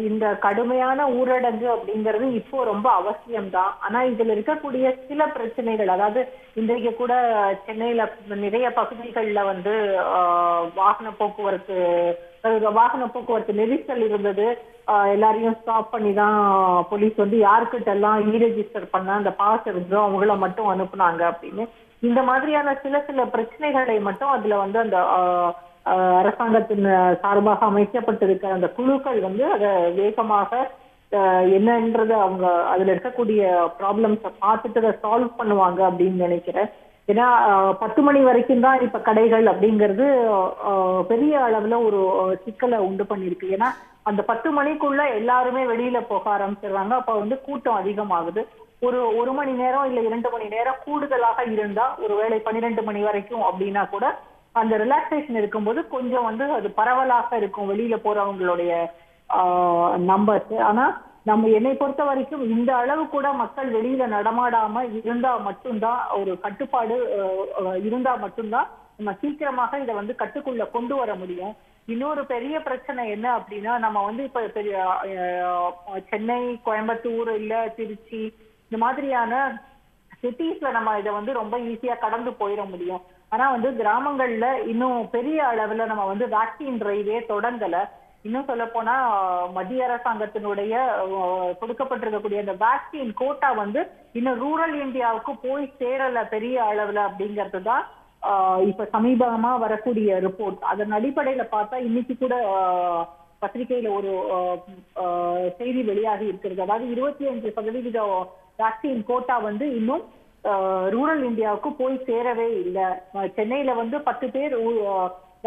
இந்த கடுமையான ஊரடங்கு அப்படிங்கிறது இப்போ ரொம்ப அவசியம்தான். ஆனா இதுல இருக்கக்கூடிய சில பிரச்சனைகள், அதாவது இன்றைக்கு கூட சென்னையில நிறைய பகுதிகளில் வந்து வாகன போக்குவரத்து நெரிசல் இருந்தது. எல்லாரையும் ஸ்டாப் பண்ணி தான் போலீஸ் வந்து யாருக்கிட்ட எல்லாம் ரெஜிஸ்டர் பண்ண அந்த பாஸ் இருந்தோ அவங்கள மட்டும் அனுப்புனாங்க அப்படின்னு. இந்த மாதிரியான சில பிரச்சனைகளை மட்டும் அதுல வந்து அந்த அரசாங்கத்தின் சார்பாக அமைக்கப்பட்டிருக்க அந்த குழுக்கள் வந்து அதை வேகமாக என்னன்றது அவங்க அதுல இருக்கக்கூடிய ப்ராப்ளம்ஸை பார்த்துட்டு அதை சால்வ் பண்ணுவாங்க அப்படின்னு நினைக்கிறேன். ஏன்னா 10 மணி வரைக்கும் தான் இப்ப கடைகள் அப்படிங்கிறது பெரிய அளவுல ஒரு சிக்கலை உண்டு பண்ணிருக்கு. ஏன்னா அந்த 10 மணிக்குள்ள எல்லாருமே வெளியில போக ஆரம்பிச்சிடுறாங்க. அப்ப வந்து கூட்டம் அதிகமாகுது. ஒரு மணி நேரம் இல்ல 2 மணி நேரம் கூடுதலாக இருந்தா, ஒருவேளை 12 மணி வரைக்கும் அப்படின்னா கூட அந்த ரிலாக்ஸேஷன் இருக்கும்போது கொஞ்சம் வந்து அது பரவலாக இருக்கும் வெளியில போறவங்களுடைய நம்பர்ஸ். ஆனா நம்ம என்னை பொறுத்த வரைக்கும் இந்த அளவு கூட மக்கள் வெளியில நடமாடாம இருந்தா மட்டும்தான், ஒரு கட்டுப்பாடு இருந்தா மட்டும்தான் நம்ம சீக்கிரமாக இதை வந்து கட்டுக்குள்ள கொண்டு வர முடியும். இன்னொரு பெரிய பிரச்சனை என்ன அப்படின்னா, நம்ம வந்து இப்ப பெரிய சென்னை, கோயம்புத்தூர் இல்ல திருச்சி இந்த மாதிரியான சிட்டிஸ்ல நம்ம இதை வந்து ரொம்ப ஈஸியா கடந்து போயிட முடியும். ஆனா வந்து கிராமங்கள்ல இன்னும் பெரிய அளவுல நம்ம வந்து வேக்சின் டிரைவே தொடங்கல. இன்னும் சொல்ல போனா மத்திய அரசாங்கத்தினுடைய கொடுக்கப்பட்டிருக்கக்கூடிய அந்த வேக்சின் கோட்டா வந்து இன்னும் ரூரல் இந்தியாவுக்கு போய் சேரல பெரிய அளவுல அப்படிங்கிறது தான் இப்ப சமீபமா வரக்கூடிய ரிப்போர்ட். அதன் அடிப்படையில பார்த்தா இன்னைக்கு கூட பத்திரிகையில ஒரு செய்தி வெளியாகி இருக்கிறது. அதாவது 25% வேக்சின் கோட்டா வந்து இன்னும் ரூரல் இந்தியாவுக்கு போய் சேரவே இல்லை. சென்னையில வந்து 10 பேர்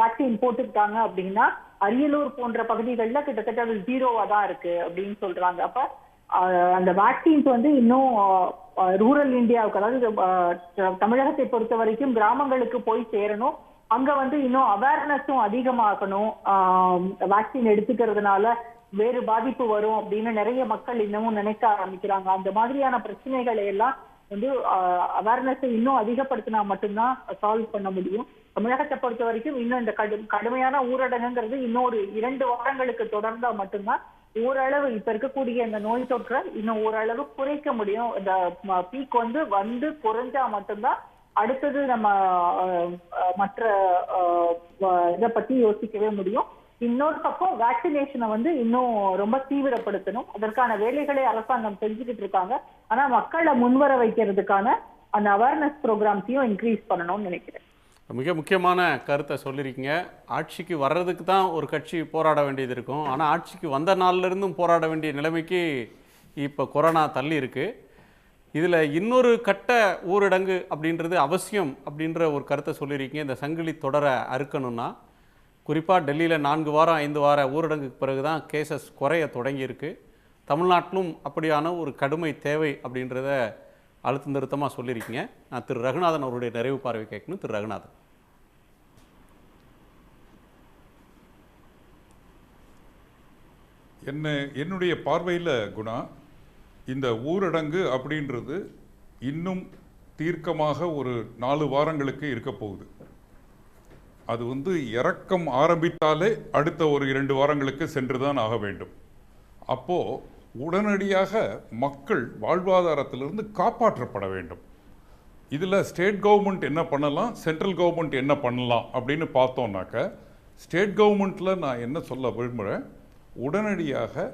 வேக்சின் போட்டுக்கிட்டாங்க அப்படின்னா அரியலூர் போன்ற பகுதிகளில் கிட்டத்தட்ட அது 0வா தான் இருக்கு அப்படின்னு சொல்றாங்க. அப்ப அந்த வேக்சின்ஸ் வந்து இன்னும் ரூரல் இந்தியாவுக்கு, அதாவது தமிழகத்தை பொறுத்த வரைக்கும் கிராமங்களுக்கு போய் சேரணும். அங்க வந்து இன்னும் அவேர்னஸும் அதிகமாகணும். வேக்சின் எடுத்துக்கிறதுனால வேறு பாதிப்பு வரும் அப்படின்னு நிறைய மக்கள் இன்னமும் நினைக்க ஆரம்பிக்கிறாங்க. அந்த மாதிரியான பிரச்சனைகளை எல்லாம் வந்து அவேர்னஸை இன்னும் அதிகப்படுத்தினா மட்டும்தான் சால்வ் பண்ண முடியும். தமிழகத்தை பொறுத்த வரைக்கும் இன்னும் இந்த கடுமையான ஊரடங்குங்கிறது இன்னொரு 2 வாரங்களுக்கு தொடர்ந்தா மட்டும்தான் ஓரளவு இப்ப இருக்கக்கூடிய இந்த நோய் தொற்றை இன்னும் ஓரளவு குறைக்க முடியும். இந்த பீக் வந்து குறைஞ்சா மட்டும்தான் அடுத்தது நம்ம மற்ற இதை பத்தி யோசிக்கவே முடியும். இன்னொரு பக்கம் வேக்சினேஷனை வந்து இன்னும் ரொம்ப தீவிரப்படுத்தணும். அதற்கான வேலைகளை அரசாங்கம் செஞ்சுக்கிட்டு இருக்காங்க. ஆனா மக்களை முன்வர வைக்கிறதுக்கான அந்த அவேர்னஸ் ப்ரோக்ராம்ஸையும் இன்க்ரீஸ் பண்ணணும்னு நினைக்கிறேன். மிக முக்கியமான கருத்தை சொல்லியிருக்கீங்க. ஆட்சிக்கு வர்றதுக்கு தான் ஒரு கட்சி போராட வேண்டியது இருக்கும். ஆனால் ஆட்சிக்கு வந்த நாள்லேருந்தும் போராட வேண்டிய நிலைமைக்கு இப்போ கொரோனா தள்ளி இருக்கு. இதில் இன்னொரு கட்ட ஊரடங்கு அப்படின்றது அவசியம் அப்படின்ற ஒரு கருத்தை சொல்லியிருக்கீங்க. இந்த சங்கிலி தொடரை அறுக்கணும்னா குறிப்பாக டெல்லியில் 4 வாரம் 5 வார ஊரடங்குக்கு பிறகு தான் கேசஸ் குறைய தொடங்கியிருக்கு. தமிழ்நாட்டிலும் அப்படியான ஒரு கடுமை தேவை அப்படின்றத அழுத்த நிறுத்தமாக சொல்லியிருக்கீங்க. நான் திரு ரகுநாதன் அவருடைய நிறைவு பார்வை கேட்கணும். திரு ரகுநாதன். என்னுடைய பார்வையில் குணா, இந்த ஊரடங்கு அப்படின்றது இன்னும் தீர்க்கமாக ஒரு 4 வாரங்களுக்கு இருக்க போகுது. அது இறக்கம் ஆரம்பித்தாலே அடுத்த ஒரு 2 வாரங்களுக்கு சென்றுதான் ஆக வேண்டும். அப்போ உடனடியாக மக்கள் வாழ்வாதாரத்திலிருந்து காப்பாற்றப்பட வேண்டும். இதில் ஸ்டேட் கவர்மெண்ட் என்ன பண்ணலாம், சென்ட்ரல் கவர்மெண்ட் என்ன பண்ணலாம் அப்படின்னு பார்த்தோம்னாக்க, ஸ்டேட் கவர்மெண்ட்டில் நான் என்ன சொல்ல விரும்புகிறேன், உடனடியாக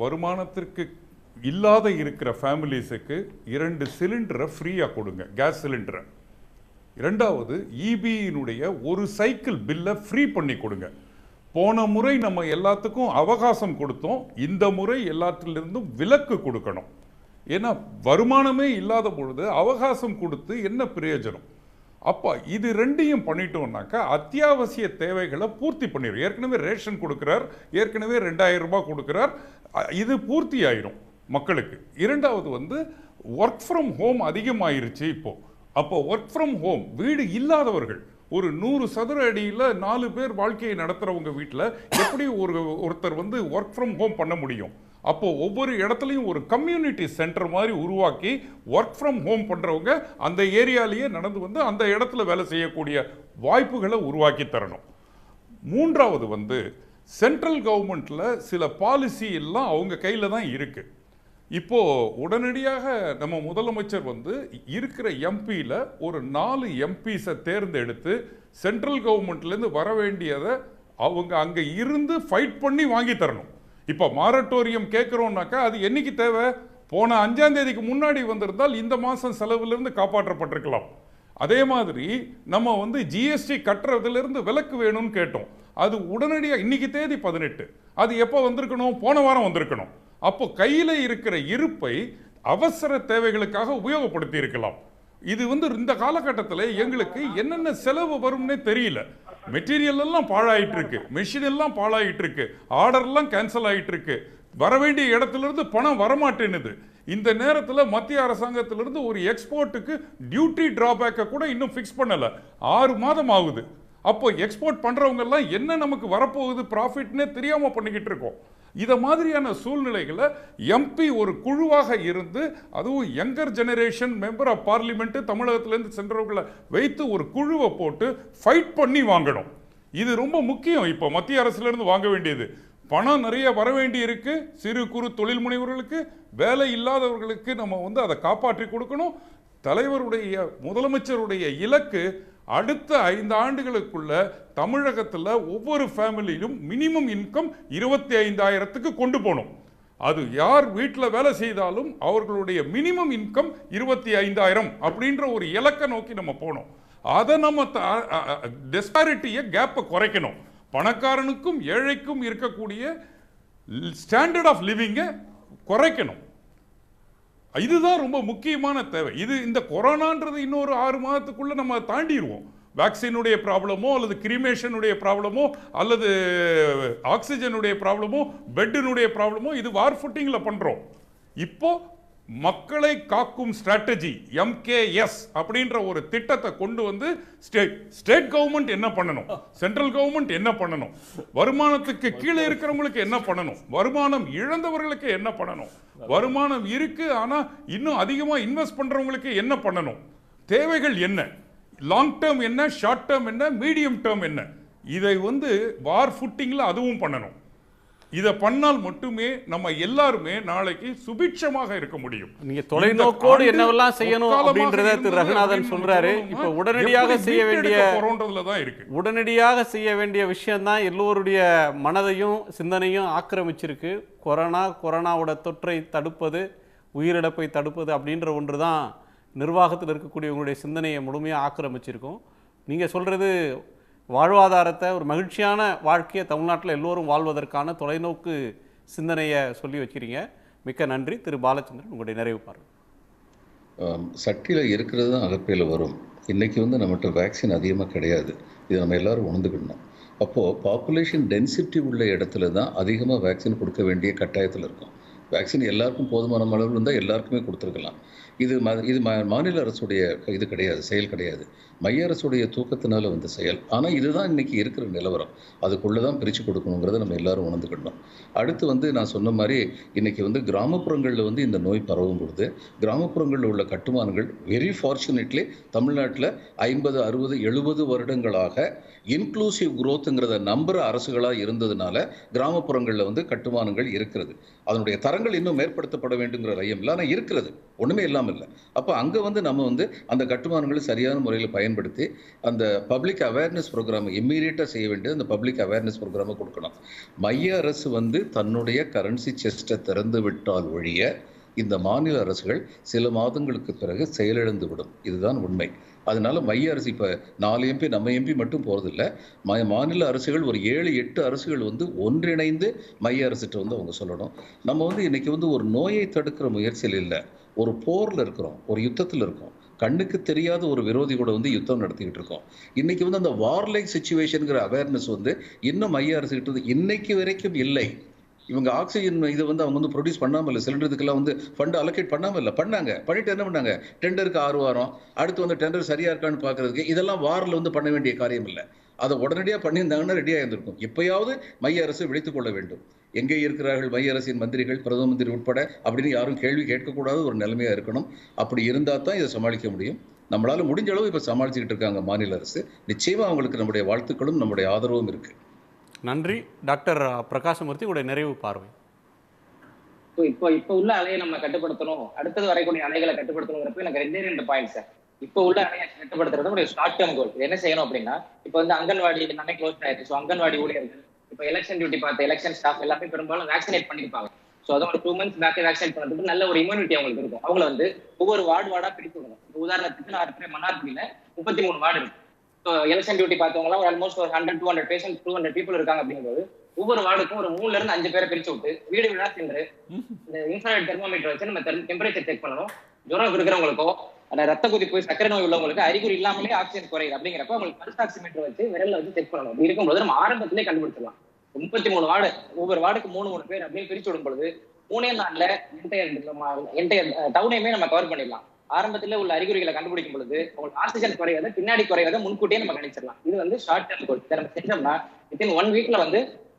வருமானத்திற்கு இல்லாத இருக்கிற ஃபேமிலிஸுக்கு 2 சிலிண்டரை ஃப்ரீயாக கொடுங்க, கேஸ் சிலிண்டரை. 2வது இபியினுடைய ஒரு சைக்கிள் பில்லை ஃப்ரீ பண்ணி கொடுங்க. போன முறை நம்ம எல்லாத்துக்கும் அவகாசம் கொடுத்தோம், இந்த முறை எல்லாத்திலிருந்தும் விலக்கு கொடுக்கணும். ஏன்னா வருமானமே இல்லாத பொழுது அவகாசம் கொடுத்து என்ன பிரயோஜனம்? அப்போ இது 2ஐயும் பண்ணிட்டோம்னாக்கா அத்தியாவசிய தேவைகளை பூர்த்தி பண்ணிடும். ஏற்கனவே ரேஷன் கொடுக்குறார், ஏற்கனவே 2000 ரூபாய் கொடுக்குறார், இது பூர்த்தி ஆயிரும் மக்களுக்கு. 2வது ஒர்க் ஃப்ரம் ஹோம் அதிகமாயிருச்சு இப்போ. அப்போ ஒர்க் ஃப்ரம் ஹோம் வீடு இல்லாதவர்கள், ஒரு 100 சதுர அடியில் 4 பேர் வாழ்க்கையை நடத்துகிறவங்க வீட்டில் எப்படி ஒருத்தர் ஒர்க் ஃப்ரம் ஹோம் பண்ண முடியும்? அப்போ ஒவ்வொரு இடத்துலையும் ஒரு கம்யூனிட்டி சென்டர் மாதிரி உருவாக்கி ஒர்க் ஃப்ரம் ஹோம் பண்ணுறவங்க அந்த ஏரியாலேயே நடந்து அந்த இடத்துல வேலை செய்யக்கூடிய வாய்ப்புகளை உருவாக்கி தரணும். 3வது சென்ட்ரல் கவர்மெண்ட்டில் சில பாலிசி எல்லாம் அவங்க கையில் தான் இருக்குது. இப்போ உடனடியாக நம்ம முதலமைச்சர் இருக்கிற எம்பியில் ஒரு 4 எம்பிஸை தேர்ந்தெடுத்து சென்ட்ரல் கவர்மெண்ட்லேருந்து வர வேண்டியதை அவங்க அங்கே இருந்து ஃபைட் பண்ணி வாங்கி தரணும். இப்போ மாரட்டோரியம் கேட்குறோம்னாக்கா அது என்னைக்கு தேவை? போன 5ஆம் தேதிக்கு முன்னாடி வந்திருந்தால் இந்த மாதம் செலவுலேருந்து காப்பாற்றப்பட்டிருக்கலாம். அதே மாதிரி நம்ம ஜிஎஸ்டி கட்டுறதுலேருந்து விலக்கு வேணும்னு கேட்டோம். அது உடனடியாக இன்னைக்கு தேதி 18, அது எப்போ வந்திருக்கணும்? போன வாரம் வந்திருக்கணும். அப்போ கையில் இருக்கிற இருப்பை அவசர தேவைகளுக்காக உபயோகப்படுத்தி இருக்கலாம். இது இந்த காலகட்டத்தில் எங்களுக்கு என்னென்ன செலவு வரும்னே தெரியல. மெட்டீரியல் எல்லாம் பாழாயிட்டு இருக்கு, மெஷின் எல்லாம் பாழாயிட்டு இருக்கு, ஆர்டர்லாம் கேன்சல் ஆகிட்டு இருக்கு, வர வேண்டிய இடத்துலேருந்து பணம் வரமாட்டேன்னுது. இந்த நேரத்தில் மத்திய அரசாங்கத்திலிருந்து ஒரு எக்ஸ்போர்ட்டுக்கு டியூட்டி டிராபேக்கை கூட இன்னும் ஃபிக்ஸ் பண்ணலை, 6 மாதம் ஆகுது. அப்போ எக்ஸ்போர்ட் பண்ணுறவங்க எல்லாம் என்ன நமக்கு வரப்போகுது ப்ராஃபிட்னே தெரியாமல் பண்ணிக்கிட்டு இருக்கோம். இதை மாதிரியான சூழ்நிலைகளை எம்பி ஒரு குழுவாக இருந்து, அதுவும் younger generation member of parliament தமிழகத்திலேருந்து சென்றவர்களை வைத்து ஒரு குழுவை போட்டு ஃபைட் பண்ணி வாங்கணும். இது ரொம்ப முக்கியம். இப்போ மத்திய அரசுலேருந்து வாங்க வேண்டியது பணம் நிறைய வர வேண்டி இருக்கு. சிறு குறு தொழில் முனைவர்களுக்கு, வேலை இல்லாதவர்களுக்கு நம்ம அதை காப்பாற்றி கொடுக்கணும். தலைவருடைய முதலமைச்சருடைய இலக்கு அடுத்த 5 ஆண்டுகளுக்குள்ள தமிழகத்தில் ஒவ்வொரு ஃபேமிலியிலும் மினிமம் இன்கம் 25,000க்கு கொண்டு போகணும். அது யார் வீட்டில் வேலை செய்தாலும் அவர்களுடைய மினிமம் இன்கம் 25,000 அப்படின்ற ஒரு இலக்கை நோக்கி நம்ம போனோம். அதை நம்ம டிஸ்பாரிட்டியை கேப்பை குறைக்கணும். பணக்காரனுக்கும் ஏழைக்கும் இருக்கக்கூடிய ஸ்டாண்டர்ட் ஆஃப் லிவிங்கை குறைக்கணும். இதுதான் ரொம்ப முக்கியமான தேவை. இந்த கொரோனான்றது இன்னொரு 6 மாதத்துக்குள்ள நம்ம தாண்டிடுவோம். வேக்சினுடைய ப்ராப்ளமோ அல்லது கிரிமேஷனுடைய ப்ராப்ளமோ அல்லது ஆக்சிஜனுடைய ப்ராப்ளமோ பெட்டினுடைய ப்ராப்ளமோ இது வார் ஃபுட்டிங்கில் பண்ணுறோம். இப்போ மக்களை காக்கும் ஸ்ட்ராட்டஜி MKS அப்படின்ற ஒரு திட்டத்தை கொண்டு வந்து ஸ்டேட் கவர்மெண்ட் என்ன பண்ணணும், சென்ட்ரல் கவர்மெண்ட் என்ன பண்ணணும், வருமானத்துக்கு கீழே இருக்கிறவங்களுக்கு என்ன பண்ணணும், வருமானம் இழந்தவர்களுக்கு என்ன பண்ணணும், வருமானம் இருக்கு ஆனா இன்னும் அதிகமாக இன்வெஸ்ட் பண்றவங்களுக்கு என்ன பண்ணணும், தேவைகள் என்ன, லாங் டேர்ம் என்ன, ஷார்ட் டேர்ம் என்ன, மீடியம் டேர்ம் என்ன, இதை வார் ஃபுட்டிங்ல அதுவும் பண்ணணும். இதை பண்ணால் மட்டுமே நம்ம எல்லாருமே நாளைக்கு சுபிட்சமாக இருக்க முடியும். நீங்க தொலைநோக்கோடு என்னவெல்லாம் செய்யணும் அப்படின்றத திரு ரகுநாதன் சொல்றாரு. இப்ப உடனடியாக செய்ய வேண்டிய விஷயம் தான் எல்லோருடைய மனதையும் சிந்தனையும் ஆக்கிரமிச்சிருக்கு. கொரோனாவோட தொற்றை தடுப்பது, உயிரிழப்பை தடுப்பது அப்படின்ற ஒன்று தான் நிர்வாகத்தில் இருக்கக்கூடிய உங்களுடைய சிந்தனையை முழுமையாக ஆக்கிரமிச்சிருக்கும். நீங்கள் சொல்கிறது வாழ்வாதாரத்தை, ஒரு மகிழ்ச்சியான வாழ்க்கையை தமிழ்நாட்டில் எல்லோரும் வாழ்வதற்கான தொலைநோக்கு சிந்தனையை சொல்லி வச்சுக்கிறீங்க. மிக்க நன்றி. திரு பாலச்சந்திரன், உங்களுடைய நிறைவு பார்வை. சட்டியில் இருக்கிறது தான் அகப்பையில் வரும். இன்றைக்கி நம்மகிட்ட வேக்சின் அதிகமாக கிடையாது. இதை நம்ம எல்லோரும் உணர்ந்துக்கணும். அப்போது பாப்புலேஷன் டென்சிட்டி உள்ள இடத்துல தான் அதிகமாக வேக்சின் கொடுக்க வேண்டிய கட்டாயத்தில் இருக்கும். வேக்சின் எல்லாருக்கும் போதுமான அளவு இருந்தால் எல்லாருக்குமே கொடுத்துருக்கலாம். இது மாநில அரசுடைய இது கிடையாது, செயல் கிடையாது. மைய அரசுடைய தூக்கத்தினால வந்த செயல். ஆனால் இதுதான் இன்றைக்கி இருக்கிற நிலவரம். அதுக்குள்ளே தான் பிரித்து கொடுக்கணுங்கிறத நம்ம எல்லாரும் உணர்ந்துக்கிடணும். அடுத்து நான் சொன்ன மாதிரி இன்றைக்கி கிராமப்புறங்களில் இந்த நோய் பரவும் பொழுது கிராமப்புறங்களில் உள்ள கட்டுமானங்கள் வெரி ஃபார்ச்சுனேட்லி தமிழ்நாட்டில் 50, 60, 70 வருடங்களாக இன்க்ளூசிவ் குரோத்துங்கிறத நம்புற அரசுகளாக இருந்ததுனால கிராமப்புறங்களில் கட்டுமானங்கள் இருக்கிறது. அதனுடைய தரங்கள் இன்னும் மேற்படுத்தப்பட வேண்டுங்கிற ஐயம் இல்லை, ஆனால் இருக்கிறது, ஒன்றுமே இல்லாமல் இல்லை. அப்போ அங்கே நம்ம அந்த கட்டுமானங்களை சரியான முறையில் பயன்படுத்தி அந்த பப்ளிக் அவேர்னஸ் ப்ரோக்ராமை இம்மீடியட்டாக செய்ய வேண்டியது அந்த பப்ளிக் அவேர்னஸ் ப்ரோக்ராமை கொடுக்கணும். மைய அரசு தன்னுடைய கரன்சி செஸ்ட்டை திறந்து விட்டால் ஒழிய இந்த மாநில அரசுகள் சில மாதங்களுக்கு பிறகு செயலிழந்து விடும். இதுதான் உண்மை. அதனால மைய அரசு இப்போ 4 MP நம்ம MP மட்டும் போகிறதில்ல, மாநில அரசுகள் ஒரு 7, 8 அரசுகள் ஒன்றிணைந்து மைய அரசுகிட்ட அவங்க சொல்லணும். நம்ம இன்னைக்கு ஒரு நோயை தடுக்கிற முயற்சியில் இல்லை, ஒரு போரில் இருக்கிறோம், ஒரு யுத்தத்தில் இருக்கோம். கண்ணுக்கு தெரியாத ஒரு விரோதி கூட யுத்தம் நடத்திக்கிட்டு இருக்கோம். இன்னைக்கு அந்த வார்லைக் சிச்சுவேஷனுங்கிற அவேர்னஸ் இன்னும் மைய அரசுகிட்ட இன்னைக்கு வரைக்கும் இல்லை. இவங்க ஆக்சிஜன் இதை அவங்க ப்ரொடியூஸ் பண்ணாமல் இல்லை, சிலிண்டருக்கெல்லாம் ஃபண்ட் அலோகேட் பண்ணாமல் இல்லை, பண்ணிட்டு என்ன பண்ணாங்க, டெண்டருக்கு 6 வாரம், அடுத்து டெண்டர் சரியா இருக்கான்னு பார்க்கறதுக்கு. இதெல்லாம் வாரில் பண்ண வேண்டிய காரியம் இல்லை. அதை உடனடியாக பண்ணியிருந்தாங்கன்னா ரெடியாக இருந்திருக்கும். எப்பயாவது மைய அரசு விழித்துக் கொள்ள வேண்டும். எங்கே இருக்கிறார்கள் மைய அரசின் மந்திரிகள், பிரதம மந்திரி உட்பட அப்படின்னு யாரும் கேள்வி கேட்கக்கூடாத ஒரு நிலைமையாக இருக்கணும். அப்படி இருந்தால் தான் இதை சமாளிக்க முடியும். நம்மளால் முடிஞ்ச அளவு இப்போ சமாளிச்சுக்கிட்டு இருக்காங்க மாநில அரசு. நிச்சயமாக அவங்களுக்கு நம்முடைய வாழ்த்துக்களும் நம்முடைய ஆதரவும் இருக்குது. நன்றி. டாக்டர் பிரகாசமூர்த்தி, உங்களுடைய நிறைவு பார்வை. இப்போ உள்ள அலையை நம்ம கட்டுப்படுத்தணும், அடுத்தது வரக்கூடிய அலைகளை கட்டுப்படுத்தணுங்கிறப்ப எனக்கு 2 பாயிண்ட் சார். இப்போ உள்ள அலையை கட்டுப்படுத்துறது ஒரு ஷார்ட் டேர்ம் கோல். என்ன செய்யணும் அப்படின்னா, இப்போ அங்கன்வாடி எல்லாமே க்ளோஸ் ஆயிடுச்சு. ஸோ அங்கன்வாடி ஊழியர்கள் இப்போ எலெக்ஷன் டியூட்டி பார்த்து எலெக்ஷன் ஸ்டாஃப் எல்லாமே பெரும்பாலும் வேக்சினேட் பண்ணிருப்பாங்க. ஸோ அதை ஒரு 2 months பேக்கே வேக்சினேட் பண்ணுறதுக்கு நல்ல ஒரு இம்யூனிட்டி அவங்களுக்கு இருக்கும். அவங்கள ஒவ்வொரு வார்டா பிரித்து விடணும். உதாரணத்துக்கு நான் இருக்கிற மன்னார்குடியில 33 வார்டு இருக்கு. எலெக்ஷன் டியூட்டி பார்த்தவங்களாம் ஆல்மோஸ்ட் ஒரு 100-200 பேஷண்ட் 200 people இருக்காங்க. அப்படிங்கும்போது ஒவ்வொரு வார்டுக்கும் ஒரு 3 to 5 பேரை பிரிச்சு விட்டு வீடு வீடா சென்று இந்த இன்ஃப்ராரெட் தெர்மோமீட்டர் வச்சு நம்ம டெம்பரேச்சர் செக் பண்ணணும். ஜுரம் இருக்கிறவங்களுக்கோ அந்த ரத்த கொதிப்பு சக்கரை நோய் உள்ளவங்களுக்கு அறிகுறி இல்லாமலே ஆக்சிஜன் குறையுது அப்படிங்கிறப்ப அவங்களுக்கு பல்ஸ் ஆக்சிமீட்டர் வச்சு விரல்ல வச்சு செக் பண்ணணும். அப்படி இருக்கும்போது நம்ம ஆரம்பத்திலே கண்டுபிடிச்சிடலாம். 33 வார்டு, ஒவ்வொரு வார்டுக்கு 3 பேர் அப்படின்னு பிரிச்சு விடும் பொழுது 3 நாள்ல என்டையர் டவுனையுமே நம்ம கவர் பண்ணிடலாம். ஆரம்பத்துல உள்ள அறிகுறிகளை கண்டுபிடிக்கும் பொழுது உங்களுக்கு ஆக்சிஜன் குறைவதை பின்னாடி குறைவதை முன்கூட்டியே நம்ம கணிச்சிடலாம். இது ஷார்ட் டேர்ம் கோல். இதை நம்ம செஞ்சோம்னா வித்தின் 1 weekல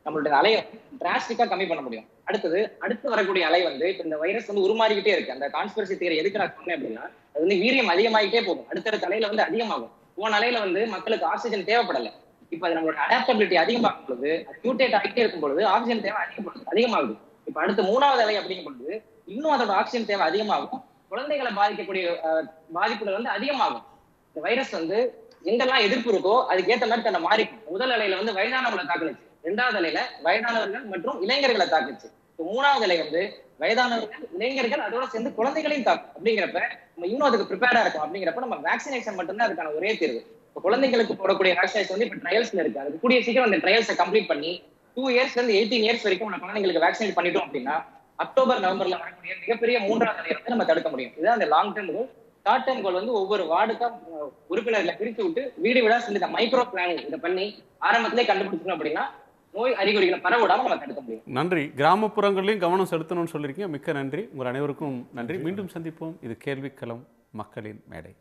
நம்மளுடைய அலையை டிராஸ்டிக்கா கம்மி பண்ண முடியும். அடுத்து வரக்கூடிய அலை இப்ப இந்த வைரஸ் உருமாறிக்கிட்டே இருக்கு. அந்த கான்ஸ்பிரசி தியரி எதுக்கு நான் சொன்னேன் அப்படின்னா, அது வீரியம் அதிகமாகிட்டே போகும். அடுத்தடுத்த அலையில அதிகமாகும். போன அலையில மக்களுக்கு ஆக்சிஜன் தேவைப்படலை. இப்ப அது நம்மளோட அடாப்டபிலிட்டி அதிகமாகும் பொழுது, மியூட்டேட் ஆகிட்டே இருக்கும் பொழுது ஆக்சிஜன் தேவை அதிகமாகுது. இப்ப அடுத்த 3வது அலை அப்படிங்கும் பொழுது இன்னும் அதோட ஆக்சிஜன் தேவை அதிகமாகும். குழந்தைகளை பாதிக்கக்கூடிய பாதிப்புகள் அதிகமாகும். இந்த வைரஸ் எங்கெல்லாம் எதிர்ப்பு இருக்கோ அதுக்கேற்ற மாதிரி தன்னை மாறி முதல் அலையில வந்து வயதானவங்களை தாக்குச்சு, 2வது அலையில வயதானவர்கள் மற்றும் இளைஞர்களை தாக்குச்சு, 3வது அலை வந்து வயதானவர்கள், இளைஞர்கள், அதோட சேர்ந்து குழந்தைகளையும் தாக்கும். அப்படிங்கிறப்ப நம்ம இன்னும் அதுக்கு ப்ரிப்பேர்டா இருக்கும். அப்படிங்கிறப்ப நம்ம வேக்சினேஷன் மட்டும்தான் அதுக்கான ஒரே தீர்வு. இப்போ குழந்தைகளுக்கு போடக்கூடிய வேக்சினேஷன் வந்து இப்போ ட்ரையல்ஸ்ல இருக்கு. அதுக்கு கூடிய சீக்கிரம் அந்த ட்ரையல்ஸை கம்ப்ளீட் பண்ணி 2 இயர்ஸ்ல இருந்து 18 இயர்ஸ் வரைக்கும் உள்ள குழந்தைங்களுக்கு வேக்சினேட் பண்ணிட்டோம் அப்படின்னா அக்டோபர் நவம்பர்ல வரக்கூடிய மிகப்பெரிய 3வது அலையை வந்து நம்ம தடுக்க முடியும். இதுதான் அந்த long term goal. Short term goal வந்து ஒவ்வொரு வார்டுக்கா உறுப்பினர்களை பிரித்து விட்டு வீடு வீடா சொல்லி இந்த மைக்ரோ பிளானிங் இதை பண்ணி ஆரம்பத்திலே கண்டுபிடிச்சோம் அப்படின்னா நோய் அறிகுறிகளை பரவிடாம நம்ம தடுக்க முடியும். நன்றி. கிராமப்புறங்களையும் கவனம் செலுத்தணும்னு சொல்லியிருக்கீங்க. மிக்க நன்றி. உங்கள் அனைவருக்கும் நன்றி. மீண்டும் சந்திப்போம். இது கேள்விக்களம், மக்களின் மேடை.